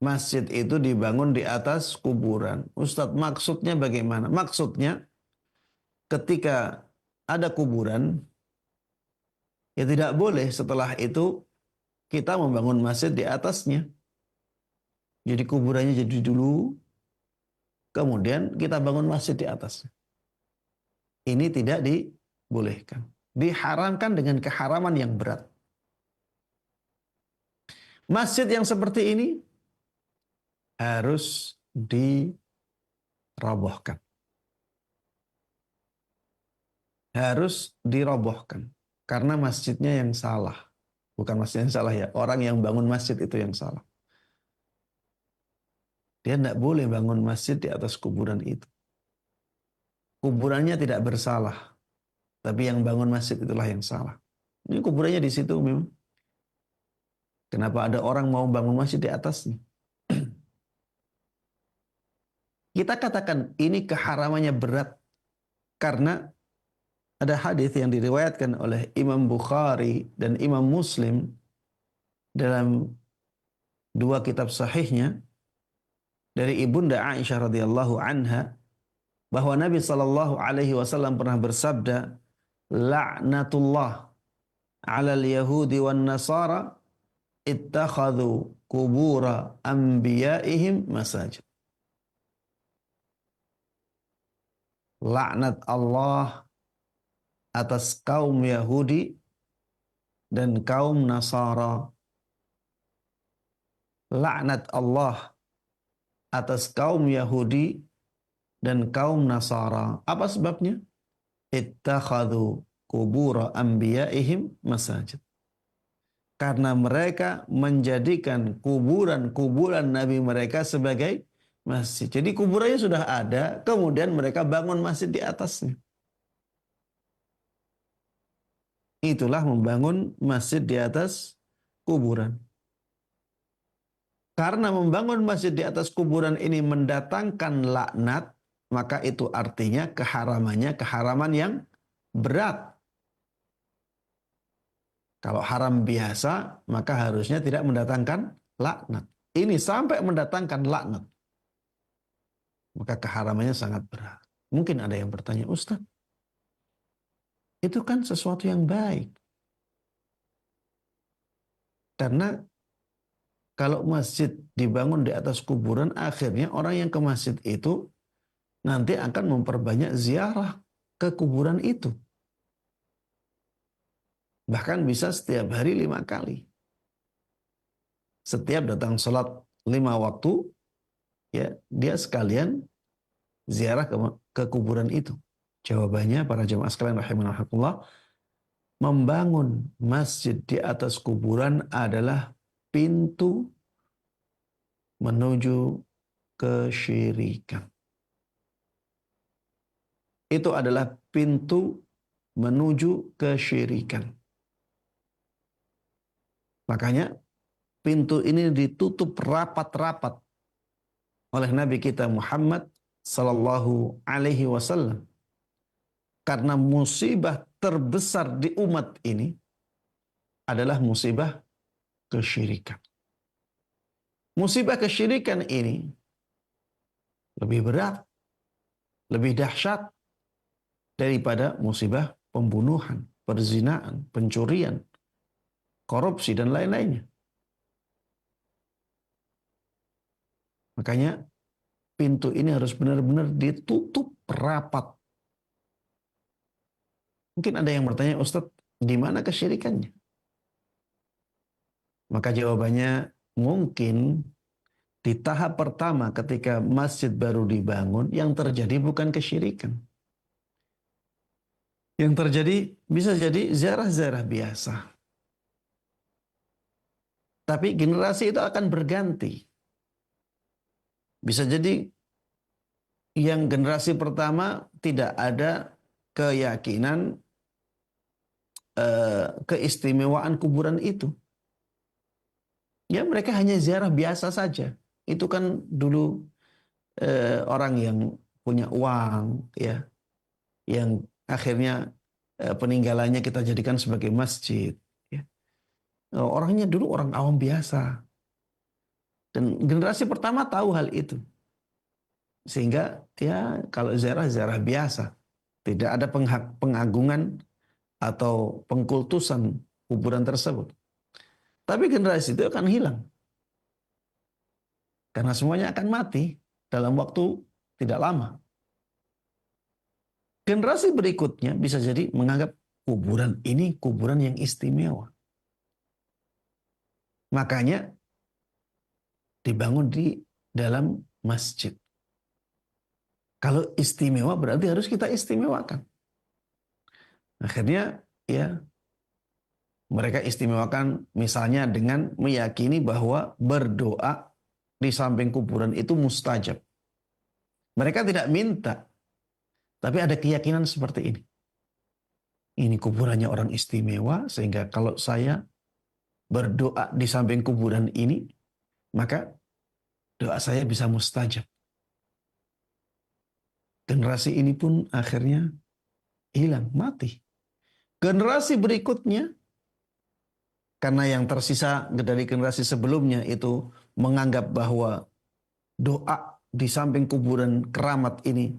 masjid itu dibangun di atas kuburan. Ustadz, maksudnya bagaimana? Maksudnya ketika ada kuburan, ya tidak boleh setelah itu kita membangun masjid di atasnya. Jadi kuburannya jadi dulu, kemudian kita bangun masjid di atasnya. Ini tidak dibolehkan. Diharamkan dengan keharaman yang berat. Masjid yang seperti ini harus dirobohkan. Harus dirobohkan. Karena masjidnya yang salah. Bukan masjid yang salah ya. Orang yang bangun masjid itu yang salah. Dia tidak boleh bangun masjid di atas kuburan itu. Kuburannya tidak bersalah. Tapi yang bangun masjid itulah yang salah. Ini kuburannya di situ memang. Kenapa ada orang mau bangun masjid di atasnya? Kita katakan ini keharamannya berat. Karena ada hadis yang diriwayatkan oleh Imam Bukhari dan Imam Muslim dalam dua kitab sahihnya dari Ibunda Aisyah radhiyallahu anha bahwa Nabi sallallahu alaihi wasallam pernah bersabda, "La'natullah 'alal yahudi wan nasara ittakhadhu qubura anbiya'ihim masajid." Laknat Allah atas kaum Yahudi dan kaum Nasara. Laknat Allah atas kaum Yahudi dan kaum Nasara. Apa sebabnya? Ittakhadhu qubura anbiya'ihim masajid. Karena mereka menjadikan kuburan-kuburan nabi mereka sebagai masjid. Jadi kuburannya sudah ada, kemudian mereka bangun masjid di atasnya. Itulah membangun masjid di atas kuburan. Karena membangun masjid di atas kuburan ini mendatangkan laknat, maka itu artinya keharaman yang berat. Kalau haram biasa, maka harusnya tidak mendatangkan laknat. Ini sampai mendatangkan laknat. Maka keharamannya sangat berat. Mungkin ada yang bertanya, Ustaz, itu kan sesuatu yang baik. Karena kalau masjid dibangun di atas kuburan, akhirnya orang yang ke masjid itu nanti akan memperbanyak ziarah ke kuburan itu. Bahkan bisa setiap hari 5 kali. Setiap datang sholat 5 waktu, ya dia sekalian ziarah ke kuburan itu. Jawabannya para jemaah sekalian rahimanallah, membangun masjid di atas kuburan adalah pintu menuju kesyirikan. Itu adalah pintu menuju kesyirikan. Makanya pintu ini ditutup rapat-rapat oleh Nabi kita Muhammad sallallahu alaihi wasallam. Karena musibah terbesar di umat ini adalah musibah kesyirikan. Musibah kesyirikan ini lebih berat, lebih dahsyat daripada musibah pembunuhan, perzinaan, pencurian, korupsi, dan lain-lainnya. Makanya pintu ini harus benar-benar ditutup rapat. Mungkin ada yang bertanya, Ustadz, di mana kesyirikannya? Maka jawabannya mungkin di tahap pertama ketika masjid baru dibangun, yang terjadi bukan kesyirikan. Yang terjadi bisa jadi ziarah-ziarah biasa. Tapi generasi itu akan berganti. Bisa jadi yang generasi pertama tidak ada keyakinan keistimewaan kuburan itu. Ya mereka hanya ziarah biasa saja. Itu kan dulu orang yang punya uang, ya, yang akhirnya peninggalannya kita jadikan sebagai masjid. Ya. Orangnya dulu orang awam biasa. Dan generasi pertama tahu hal itu. Sehingga ya kalau ziarah biasa. Tidak ada pengagungan atau pengkultusan kuburan tersebut. Tapi generasi itu akan hilang. Karena semuanya akan mati dalam waktu tidak lama. Generasi berikutnya bisa jadi menganggap kuburan ini kuburan yang istimewa. Makanya dibangun di dalam masjid. Kalau istimewa berarti harus kita istimewakan. Akhirnya ya mereka istimewakan misalnya dengan meyakini bahwa berdoa di samping kuburan itu mustajab. Mereka tidak minta, tapi ada keyakinan seperti ini. Ini kuburannya orang istimewa, sehingga kalau saya berdoa di samping kuburan ini, maka doa saya bisa mustajab. Generasi ini pun akhirnya hilang, mati. Generasi berikutnya, karena yang tersisa dari generasi sebelumnya itu menganggap bahwa doa di samping kuburan keramat ini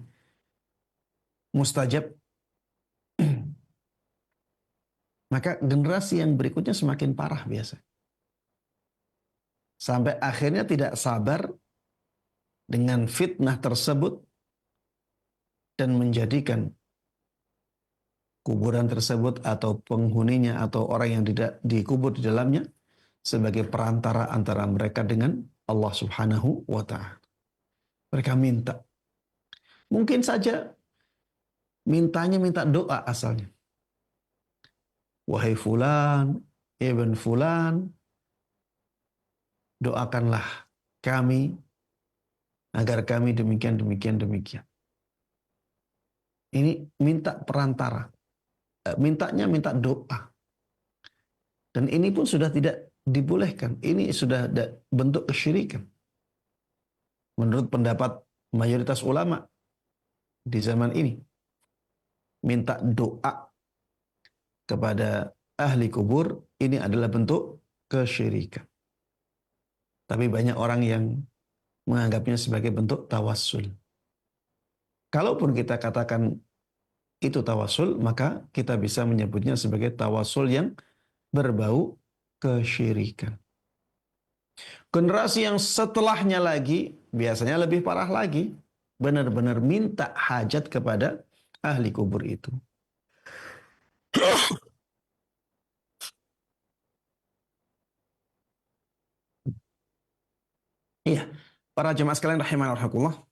mustajab, maka generasi yang berikutnya semakin parah biasa. Sampai akhirnya tidak sabar dengan fitnah tersebut dan menjadikan kuburan tersebut atau penghuninya atau orang yang tidak dikubur di dalamnya sebagai perantara antara mereka dengan Allah Subhanahu wa Ta'ala. Mereka minta. Mungkin saja mintanya minta doa asalnya. Wahai fulan, ibn fulan, doakanlah kami agar kami demikian, demikian, demikian. Ini minta perantara. Mintanya minta doa. Dan ini pun sudah tidak dibolehkan. Ini sudah ada bentuk kesyirikan. Menurut pendapat mayoritas ulama di zaman ini. Minta doa kepada ahli kubur, ini adalah bentuk kesyirikan. Tapi banyak orang yang menganggapnya sebagai bentuk tawassul. Kalaupun kita katakan itu tawassul, maka kita bisa menyebutnya sebagai tawassul yang berbau kesyirikan. Generasi yang setelahnya lagi, biasanya lebih parah lagi. Benar-benar minta hajat kepada ahli kubur itu. Iya, para jemaah sekalian rahimanallah,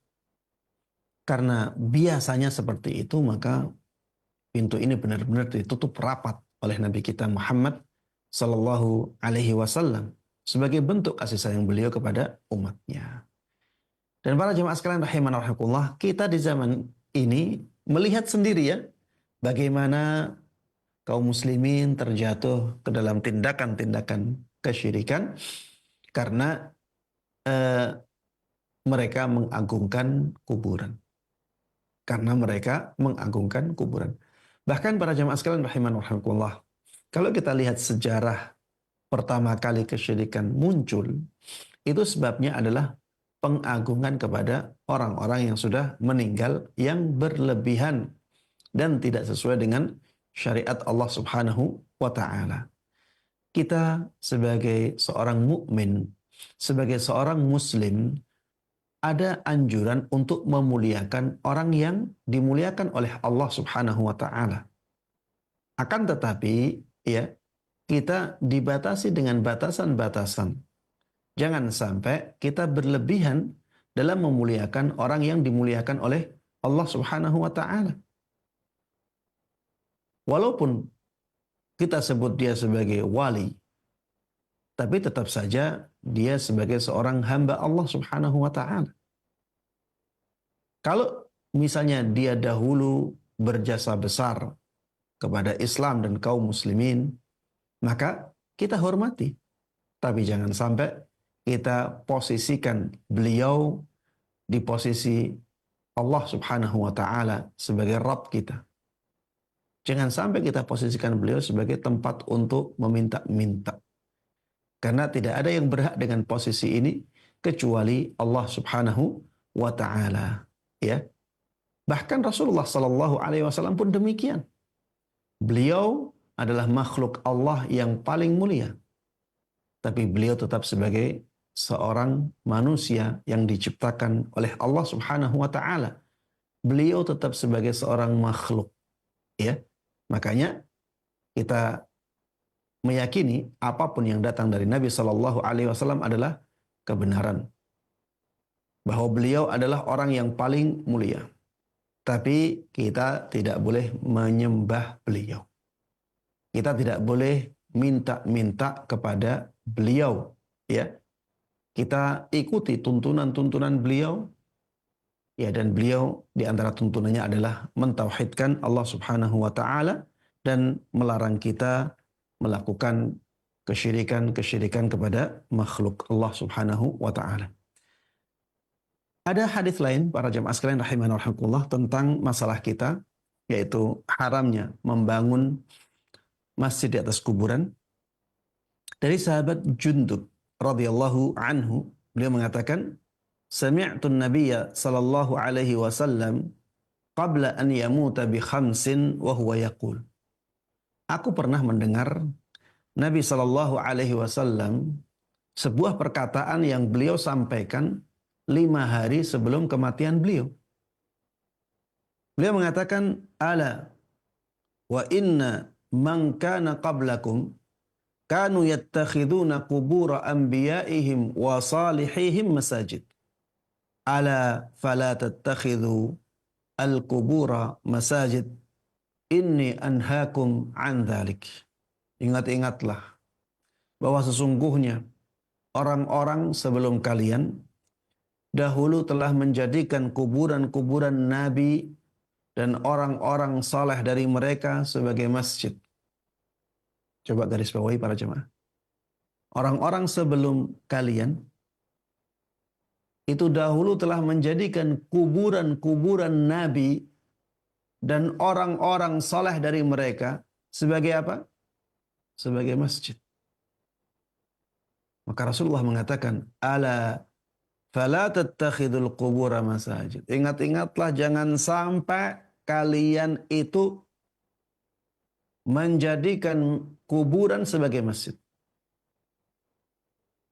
karena biasanya seperti itu, maka pintu ini benar-benar ditutup rapat oleh Nabi kita Muhammad Sallallahu Alaihi Wasallam sebagai bentuk kasih sayang beliau kepada umatnya. Dan para jemaah sekalian rahimanallah, kita di zaman ini melihat sendiri ya bagaimana kaum muslimin terjatuh ke dalam tindakan-tindakan kesyirikan karena mereka mengagungkan kuburan. Karena mereka mengagungkan kuburan. Bahkan para jemaah sekalian rahimanallah, kalau kita lihat sejarah pertama kali kesyirikan muncul, itu sebabnya adalah pengagungan kepada orang-orang yang sudah meninggal yang berlebihan dan tidak sesuai dengan syariat Allah Subhanahu wa Ta'ala. Kita sebagai seorang mukmin, sebagai seorang muslim, ada anjuran untuk memuliakan orang yang dimuliakan oleh Allah Subhanahu wa Ta'ala. Akan tetapi, ya, kita dibatasi dengan batasan-batasan. Jangan sampai kita berlebihan dalam memuliakan orang yang dimuliakan oleh Allah Subhanahu wa Ta'ala. Walaupun kita sebut dia sebagai wali, tapi tetap saja dia sebagai seorang hamba Allah Subhanahu wa Ta'ala. Kalau misalnya dia dahulu berjasa besar kepada Islam dan kaum muslimin, maka kita hormati. Tapi jangan sampai kita posisikan beliau di posisi Allah Subhanahu wa Ta'ala sebagai Rabb kita. Jangan sampai kita posisikan beliau sebagai tempat untuk meminta-minta. Karena tidak ada yang berhak dengan posisi ini kecuali Allah Subhanahu wa Ta'ala. Ya. Bahkan Rasulullah Sallallahu Alaihi Wasallam pun demikian. Beliau adalah makhluk Allah yang paling mulia. Tapi beliau tetap sebagai seorang manusia yang diciptakan oleh Allah Subhanahu wa Ta'ala. Beliau tetap sebagai seorang makhluk. Ya. Makanya kita meyakini apapun yang datang dari Nabi Sallallahu Alaihi Wasallam adalah kebenaran. Bahwa beliau adalah orang yang paling mulia. Tapi kita tidak boleh menyembah beliau. Kita tidak boleh minta-minta kepada beliau. Ya. Kita ikuti tuntunan-tuntunan beliau. Ya, dan beliau di antara tuntunannya adalah mentauhidkan Allah Subhanahu wa Ta'ala dan melarang kita melakukan kesyirikan-kesyirikan kepada makhluk Allah Subhanahu wa Ta'ala. Ada hadis lain para jemaah sekalian rahimanallah tentang masalah kita, yaitu haramnya membangun masjid di atas kuburan. Dari sahabat Jundub radhiyallahu anhu, beliau mengatakan, "Sami'tu an-nabiyya sallallahu alaihi wasallam qabla an yamuta bi khamsin wa huwa yaqul." Aku pernah mendengar Nabi sallallahu alaihi wasallam sebuah perkataan yang beliau sampaikan 5 hari sebelum kematian beliau. Beliau mengatakan, "Ala wa inna man kana qablakum kanu yattakhiduna qubura anbiya'ihim wa salihihim masajid. Ala fala tattakhidhu al-qubura masajid. Inni anhaakum an dhalik. Ingat-ingatlah bahwa sesungguhnya orang-orang sebelum kalian dahulu telah menjadikan kuburan-kuburan nabi dan orang-orang saleh dari mereka sebagai masjid. Coba garis bawahi para jemaah. Orang-orang sebelum kalian itu dahulu telah menjadikan kuburan-kuburan nabi dan orang-orang saleh dari mereka sebagai apa? Sebagai masjid. Maka Rasulullah mengatakan, ala fala tattakhidul qubura masajid. Ingat-ingatlah jangan sampai kalian itu menjadikan kuburan sebagai masjid.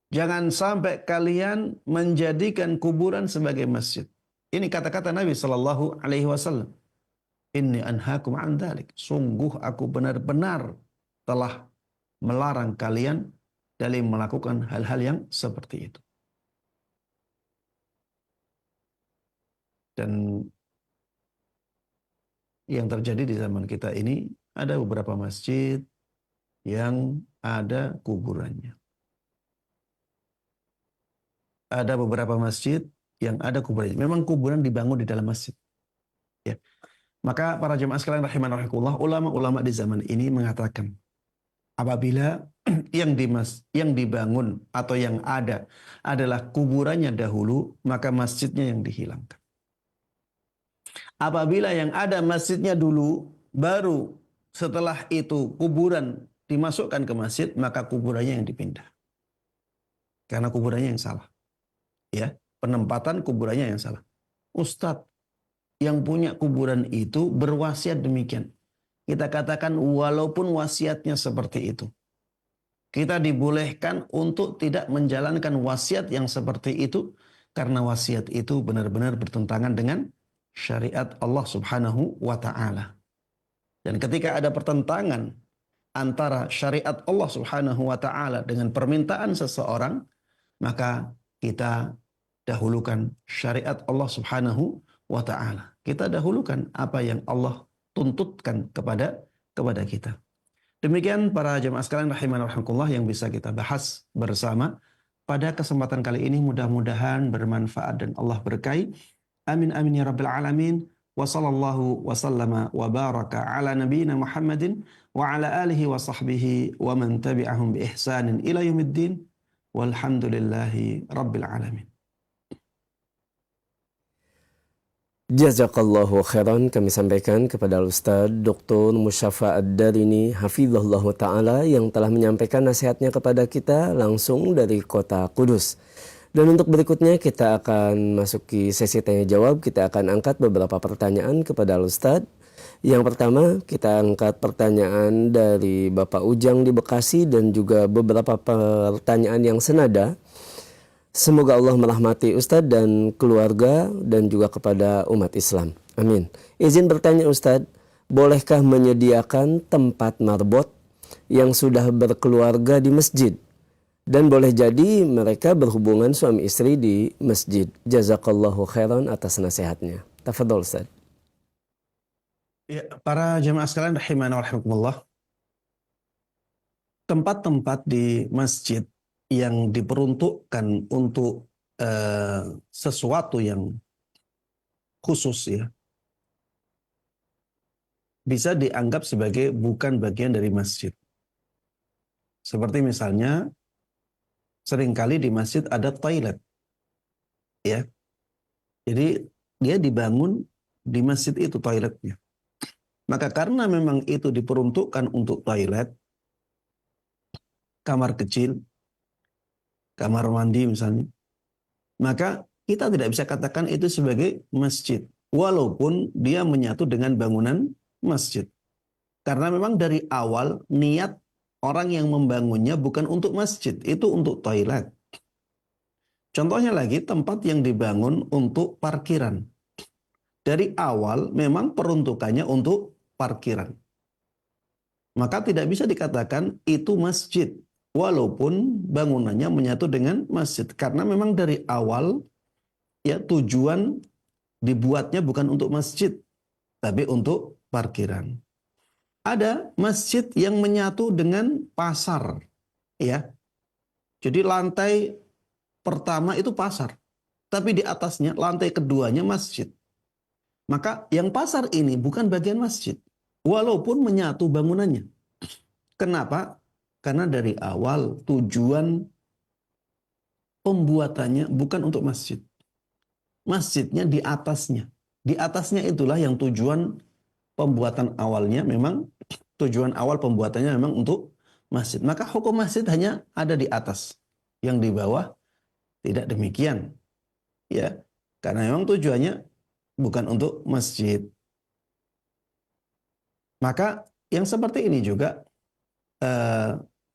Jangan sampai kalian menjadikan kuburan sebagai masjid. Ini kata-kata Nabi sallallahu alaihi wasallam. Inni anhaakum an dzalik. Sungguh aku benar-benar telah melarang kalian dari melakukan hal-hal yang seperti itu. Dan yang terjadi di zaman kita ini ada beberapa masjid yang ada kuburannya. Ada beberapa masjid yang ada kuburannya. Memang kuburan dibangun di dalam masjid. Ya. Maka para jemaah sekalian rahimanallah, ulama-ulama di zaman ini mengatakan apabila yang dibangun atau yang ada adalah kuburannya dahulu, maka masjidnya yang dihilangkan. Apabila yang ada masjidnya dulu, baru setelah itu kuburan dimasukkan ke masjid, maka kuburannya yang dipindah. Karena kuburannya yang salah. Ya, penempatan kuburannya yang salah. Ustadz yang punya kuburan itu berwasiat demikian. Kita katakan walaupun wasiatnya seperti itu, kita dibolehkan untuk tidak menjalankan wasiat yang seperti itu karena wasiat itu benar-benar bertentangan dengan syariat Allah Subhanahu wa taala. Dan ketika ada pertentangan antara syariat Allah Subhanahu wa taala dengan permintaan seseorang, maka kita dahulukan syariat Allah Subhanahu wa ta'ala. Kita dahulukan apa yang Allah tuntutkan kepada kita. Demikian para jemaah sekalian rahimanallah yang bisa kita bahas bersama pada kesempatan kali ini. Mudah-mudahan bermanfaat dan Allah berkahi. Amin amin ya rabbal alamin. Wa sallallahu wa sallama wa baraka ala nabiyyina Muhammadin wa ala alihi wa sahbihi wa man tabi'ahum bi ihsanin ila yaumiddin. Walhamdulillahi rabbil alamin. Jazakallahu khairan kami sampaikan kepada Ustaz Dr. Musyafa Ad-Darini hafizahullah ta'ala yang telah menyampaikan nasihatnya kepada kita langsung dari kota Kudus. Dan untuk berikutnya kita akan masuki sesi tanya jawab. Kita akan angkat beberapa pertanyaan kepada Ustaz. Yang pertama kita angkat pertanyaan dari Bapak Ujang di Bekasi dan juga beberapa pertanyaan yang senada. Semoga Allah merahmati Ustadz dan keluarga dan juga kepada umat Islam. Amin. Izin bertanya Ustadz, bolehkah menyediakan tempat marbot yang sudah berkeluarga di masjid? Dan boleh jadi mereka berhubungan suami istri di masjid. Jazakallahu khairan atas nasihatnya. Tafadhol Ustadz. Ya, para jemaah sekalian rahimana wa rahimakumullah. Tempat-tempat di masjid yang diperuntukkan untuk sesuatu yang khusus ya, bisa dianggap sebagai bukan bagian dari masjid. Seperti misalnya seringkali di masjid ada toilet ya. Jadi dia dibangun di masjid itu toiletnya. Maka karena memang itu diperuntukkan untuk toilet, kamar kecil, kamar mandi misalnya, maka kita tidak bisa katakan itu sebagai masjid, walaupun dia menyatu dengan bangunan masjid. Karena memang dari awal niat orang yang membangunnya bukan untuk masjid, itu untuk toilet. Contohnya lagi tempat yang dibangun untuk parkiran. Dari awal memang peruntukannya untuk parkiran. maka tidak bisa dikatakan itu masjid walaupun bangunannya menyatu dengan masjid, karena memang dari awal ya tujuan dibuatnya bukan untuk masjid tapi untuk parkiran. Ada masjid yang menyatu dengan pasar, ya. Jadi lantai pertama itu pasar, tapi di atasnya lantai keduanya masjid. Maka yang pasar ini bukan bagian masjid, walaupun menyatu bangunannya. Kenapa? Karena dari awal tujuan pembuatannya bukan untuk masjid. Masjidnya di atasnya. Di atasnya itulah yang tujuan pembuatan awalnya memang, tujuan awal pembuatannya memang untuk masjid. Maka hukum masjid hanya ada di atas. Yang di bawah tidak demikian. Ya, karena memang tujuannya bukan untuk masjid. Maka yang seperti ini juga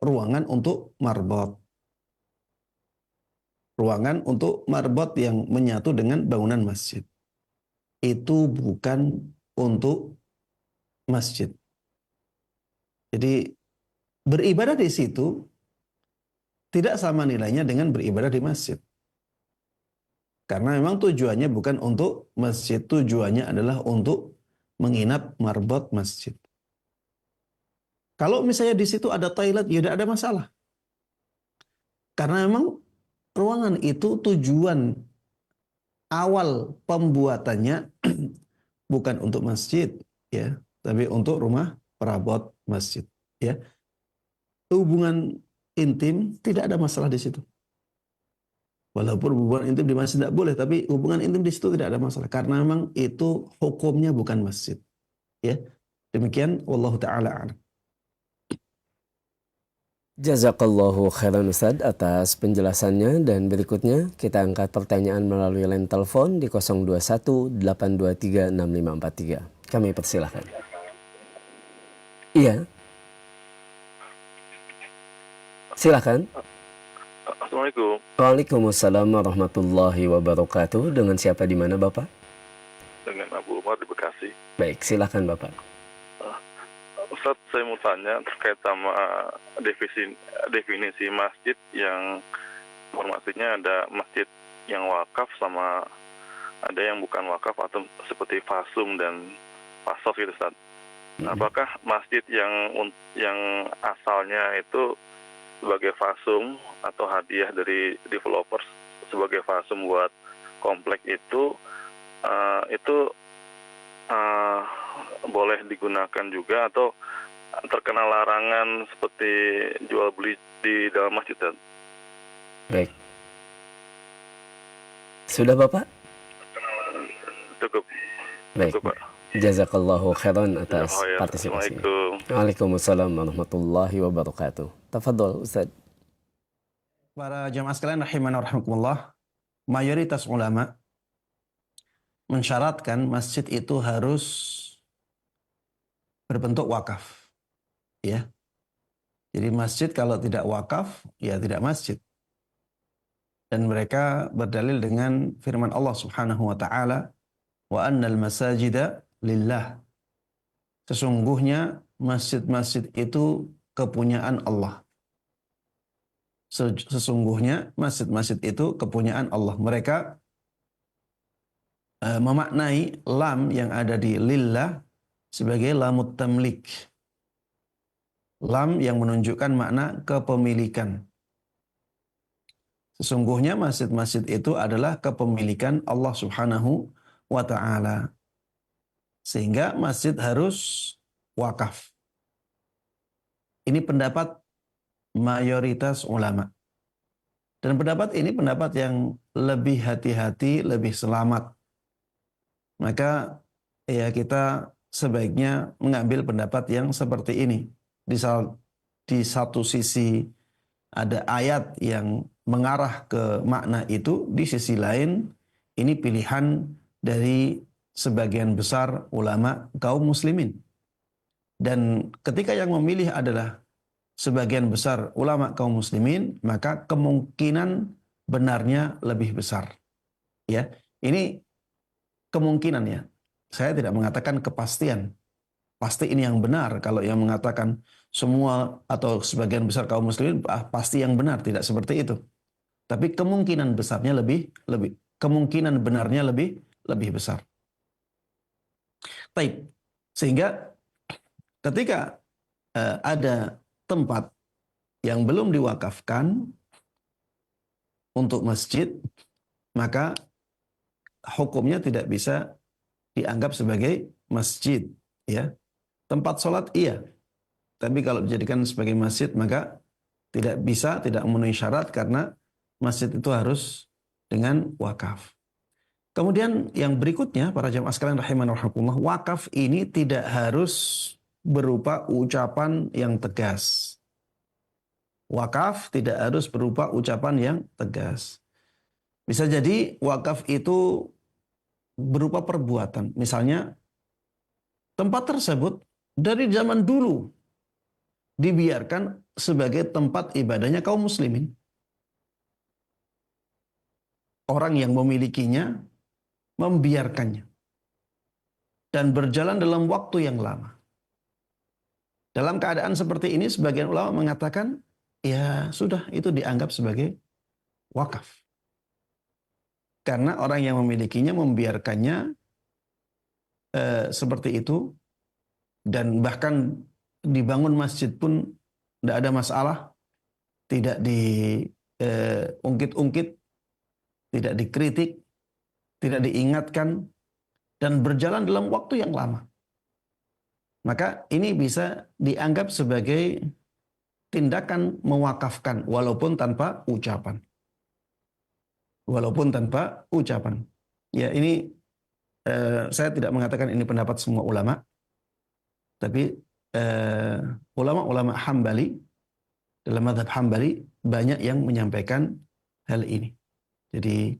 ruangan untuk marbot. Ruangan untuk marbot yang menyatu dengan bangunan masjid. Itu bukan untuk masjid. Jadi beribadah di situ tidak sama nilainya dengan beribadah di masjid. Karena memang tujuannya bukan untuk masjid, tujuannya adalah untuk menginap marbot masjid. Kalau misalnya di situ ada toilet, ya tidak ada masalah. Karena memang ruangan itu tujuan awal pembuatannya bukan untuk masjid, ya, tapi untuk rumah perabot masjid, ya. Hubungan intim tidak ada masalah di situ. Walaupun hubungan intim di masjid tidak boleh, tapi hubungan intim di situ tidak ada masalah karena memang itu hukumnya bukan masjid, ya. Demikian wallahu taala a'lam. Jazakallahu khairan Ustaz atas penjelasannya, dan berikutnya kita angkat pertanyaan melalui line telepon di 021-823-6543. Kami persilahkan. Iya. Silakan. Assalamualaikum. Waalaikumsalam warahmatullahi wabarakatuh. Dengan siapa di mana Bapak? Dengan Abu Umar di Bekasi. Baik, silakan Bapak. Ustaz, saya mau tanya terkait sama definisi masjid yang informasinya ada masjid yang wakaf sama ada yang bukan wakaf atau seperti fasum dan pasos gitu Ustaz. Apakah masjid yang asalnya itu sebagai fasum atau hadiah dari developers sebagai fasum buat komplek itu boleh digunakan juga atau terkena larangan seperti jual beli di dalam masjid? Baik. Sudah Bapak? Cukup. Baik. Cukup, Pak. Jazakallahu khairan atas partisipasinya. Assalamualaikum. Waalaikumsalam warahmatullahi wabarakatuh. Tafadhol Ustaz. Para jamaah sekalian rahimana wa rahimakumullah, mayoritas ulama mensyaratkan masjid itu harus berbentuk wakaf. Ya. Jadi masjid kalau tidak wakaf, ya tidak masjid. Dan mereka berdalil dengan firman Allah Subhanahu wa taala, "Wa annal masajida lillah." Sesungguhnya masjid-masjid itu kepunyaan Allah. Sesungguhnya masjid-masjid itu kepunyaan Allah. Mereka memaknai lam yang ada di lillah sebagai lamut tamlik. Lam yang menunjukkan makna kepemilikan. Sesungguhnya masjid-masjid itu adalah kepemilikan Allah Subhanahu wa ta'ala. Sehingga masjid harus wakaf. Ini pendapat mayoritas ulama. Dan pendapat ini pendapat yang lebih hati-hati, lebih selamat. Maka ya kita sebaiknya mengambil pendapat yang seperti ini. Di satu sisi ada ayat yang mengarah ke makna itu, di sisi lain ini pilihan dari sebagian besar ulama kaum muslimin. Dan ketika yang memilih adalah sebagian besar ulama kaum muslimin, maka kemungkinan benarnya lebih besar. Ya, ini kemungkinan ya. Saya tidak mengatakan kepastian. pasti ini yang benar. Kalau yang mengatakan semua atau sebagian besar kaum muslimin pasti yang benar, tidak seperti itu. Tapi kemungkinan besarnya kemungkinan benarnya lebih besar. Baik. Sehingga ketika ada tempat yang belum diwakafkan untuk masjid, maka hukumnya tidak bisa dianggap sebagai masjid, ya. Tempat sholat iya, tapi kalau dijadikan sebagai masjid maka tidak bisa, tidak memenuhi syarat karena masjid itu harus dengan wakaf. Kemudian yang berikutnya, para jamaah sekalian rahimani wa rahimakumullah, wakaf ini tidak harus berupa ucapan yang tegas. Wakaf tidak harus berupa ucapan yang tegas. Bisa jadi wakaf itu berupa perbuatan. Misalnya, tempat tersebut dari zaman dulu dibiarkan sebagai tempat ibadahnya kaum muslimin. Orang yang memilikinya membiarkannya dan berjalan dalam waktu yang lama. Dalam keadaan seperti ini, sebagian ulama mengatakan, ya sudah, itu dianggap sebagai wakaf. Karena orang yang memilikinya membiarkannya seperti itu, dan bahkan dibangun masjid pun tidak ada masalah, tidak diungkit-ungkit, tidak dikritik, tidak diingatkan, dan berjalan dalam waktu yang lama. Maka ini bisa dianggap sebagai tindakan mewakafkan walaupun tanpa ucapan. Walaupun tanpa ucapan. Ya, ini saya tidak mengatakan ini pendapat semua ulama, tapi ulama-ulama Hambali, dalam mazhab Hambali banyak yang menyampaikan hal ini. Jadi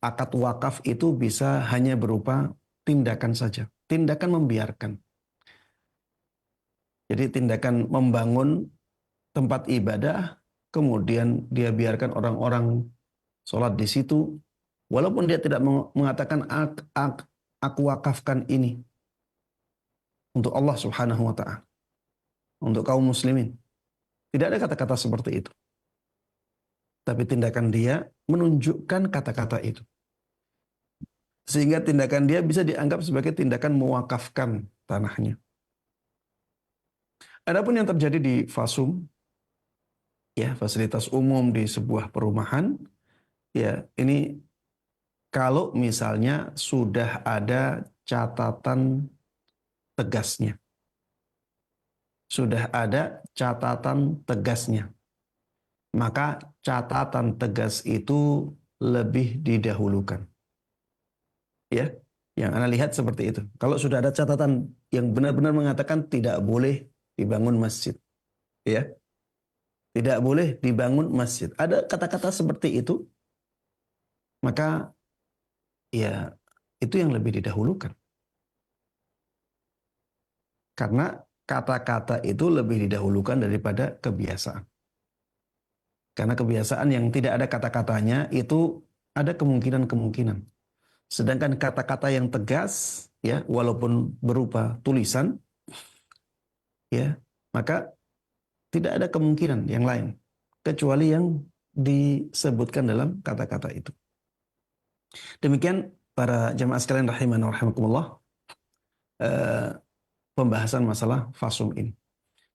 akad wakaf itu bisa hanya berupa tindakan saja, tindakan membiarkan. Jadi tindakan membangun tempat ibadah, kemudian dia biarkan orang-orang sholat di situ, walaupun dia tidak mengatakan aku wakafkan ini untuk Allah Subhanahu wa Ta'ala, untuk kaum muslimin. Tidak ada kata-kata seperti itu. Tapi tindakan dia menunjukkan kata-kata itu. Sehingga tindakan dia bisa dianggap sebagai tindakan mewakafkan tanahnya. Adapun yang terjadi di fasum, ya, fasilitas umum di sebuah perumahan, ya, ini kalau misalnya sudah ada catatan tegasnya. Sudah ada catatan tegasnya. Maka catatan tegas itu lebih didahulukan. Ya, yang Anda lihat seperti itu. Kalau sudah ada catatan yang benar-benar mengatakan tidak boleh dibangun masjid, ya, tidak boleh dibangun masjid, ada kata-kata seperti itu, maka ya itu yang lebih didahulukan. Karena kata-kata itu lebih didahulukan daripada kebiasaan. Karena kebiasaan yang tidak ada kata-katanya itu ada kemungkinan-kemungkinan. Sedangkan kata-kata yang tegas, ya, walaupun berupa tulisan, ya, maka tidak ada kemungkinan yang lain kecuali yang disebutkan dalam kata-kata itu. Demikian para jamaah sekalian rahimani wa rahimakumullah, pembahasan masalah fasum ini.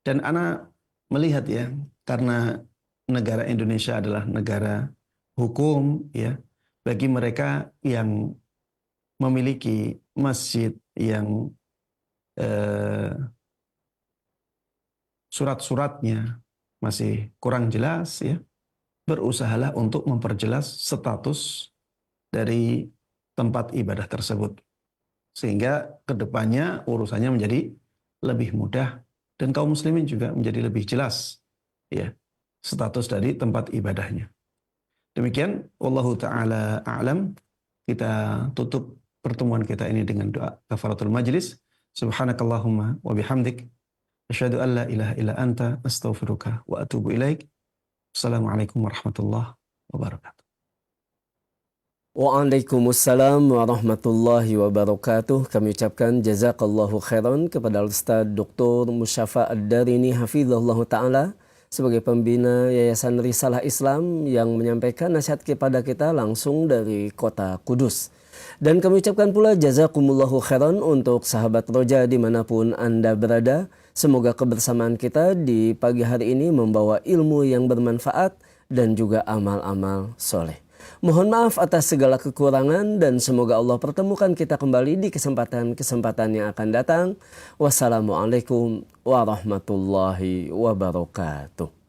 Dan ana melihat, ya, karena negara Indonesia adalah negara hukum, ya, bagi mereka yang memiliki masjid yang surat-suratnya masih kurang jelas, ya, berusahalah untuk memperjelas status dari tempat ibadah tersebut. Sehingga kedepannya urusannya menjadi lebih mudah dan kaum muslimin juga menjadi lebih jelas, ya, status dari tempat ibadahnya. Demikian, wallahu ta'ala a'lam. Kita tutup pertemuan kita ini dengan doa kafaratul majlis. Subhanakallahumma wa bihamdik, asyhadu an la ilaha illa anta, astaghfiruka wa atubu ilaik. Assalamualaikum warahmatullahi wabarakatuh. Waalaikumsalam warahmatullahi wabarakatuh. Kami ucapkan jazakallahu khairan kepada Ustaz Dr. Musyafa Ad-Darini hafizahullah ta'ala sebagai pembina Yayasan Risalah Islam yang menyampaikan nasihat kepada kita langsung dari kota Kudus. Dan kami ucapkan pula jazakumullahu khairan untuk sahabat Roja dimanapun Anda berada. Semoga kebersamaan kita di pagi hari ini membawa ilmu yang bermanfaat dan juga amal-amal soleh. Mohon maaf atas segala kekurangan dan semoga Allah pertemukan kita kembali di kesempatan-kesempatan yang akan datang. Wassalamualaikum warahmatullahi wabarakatuh.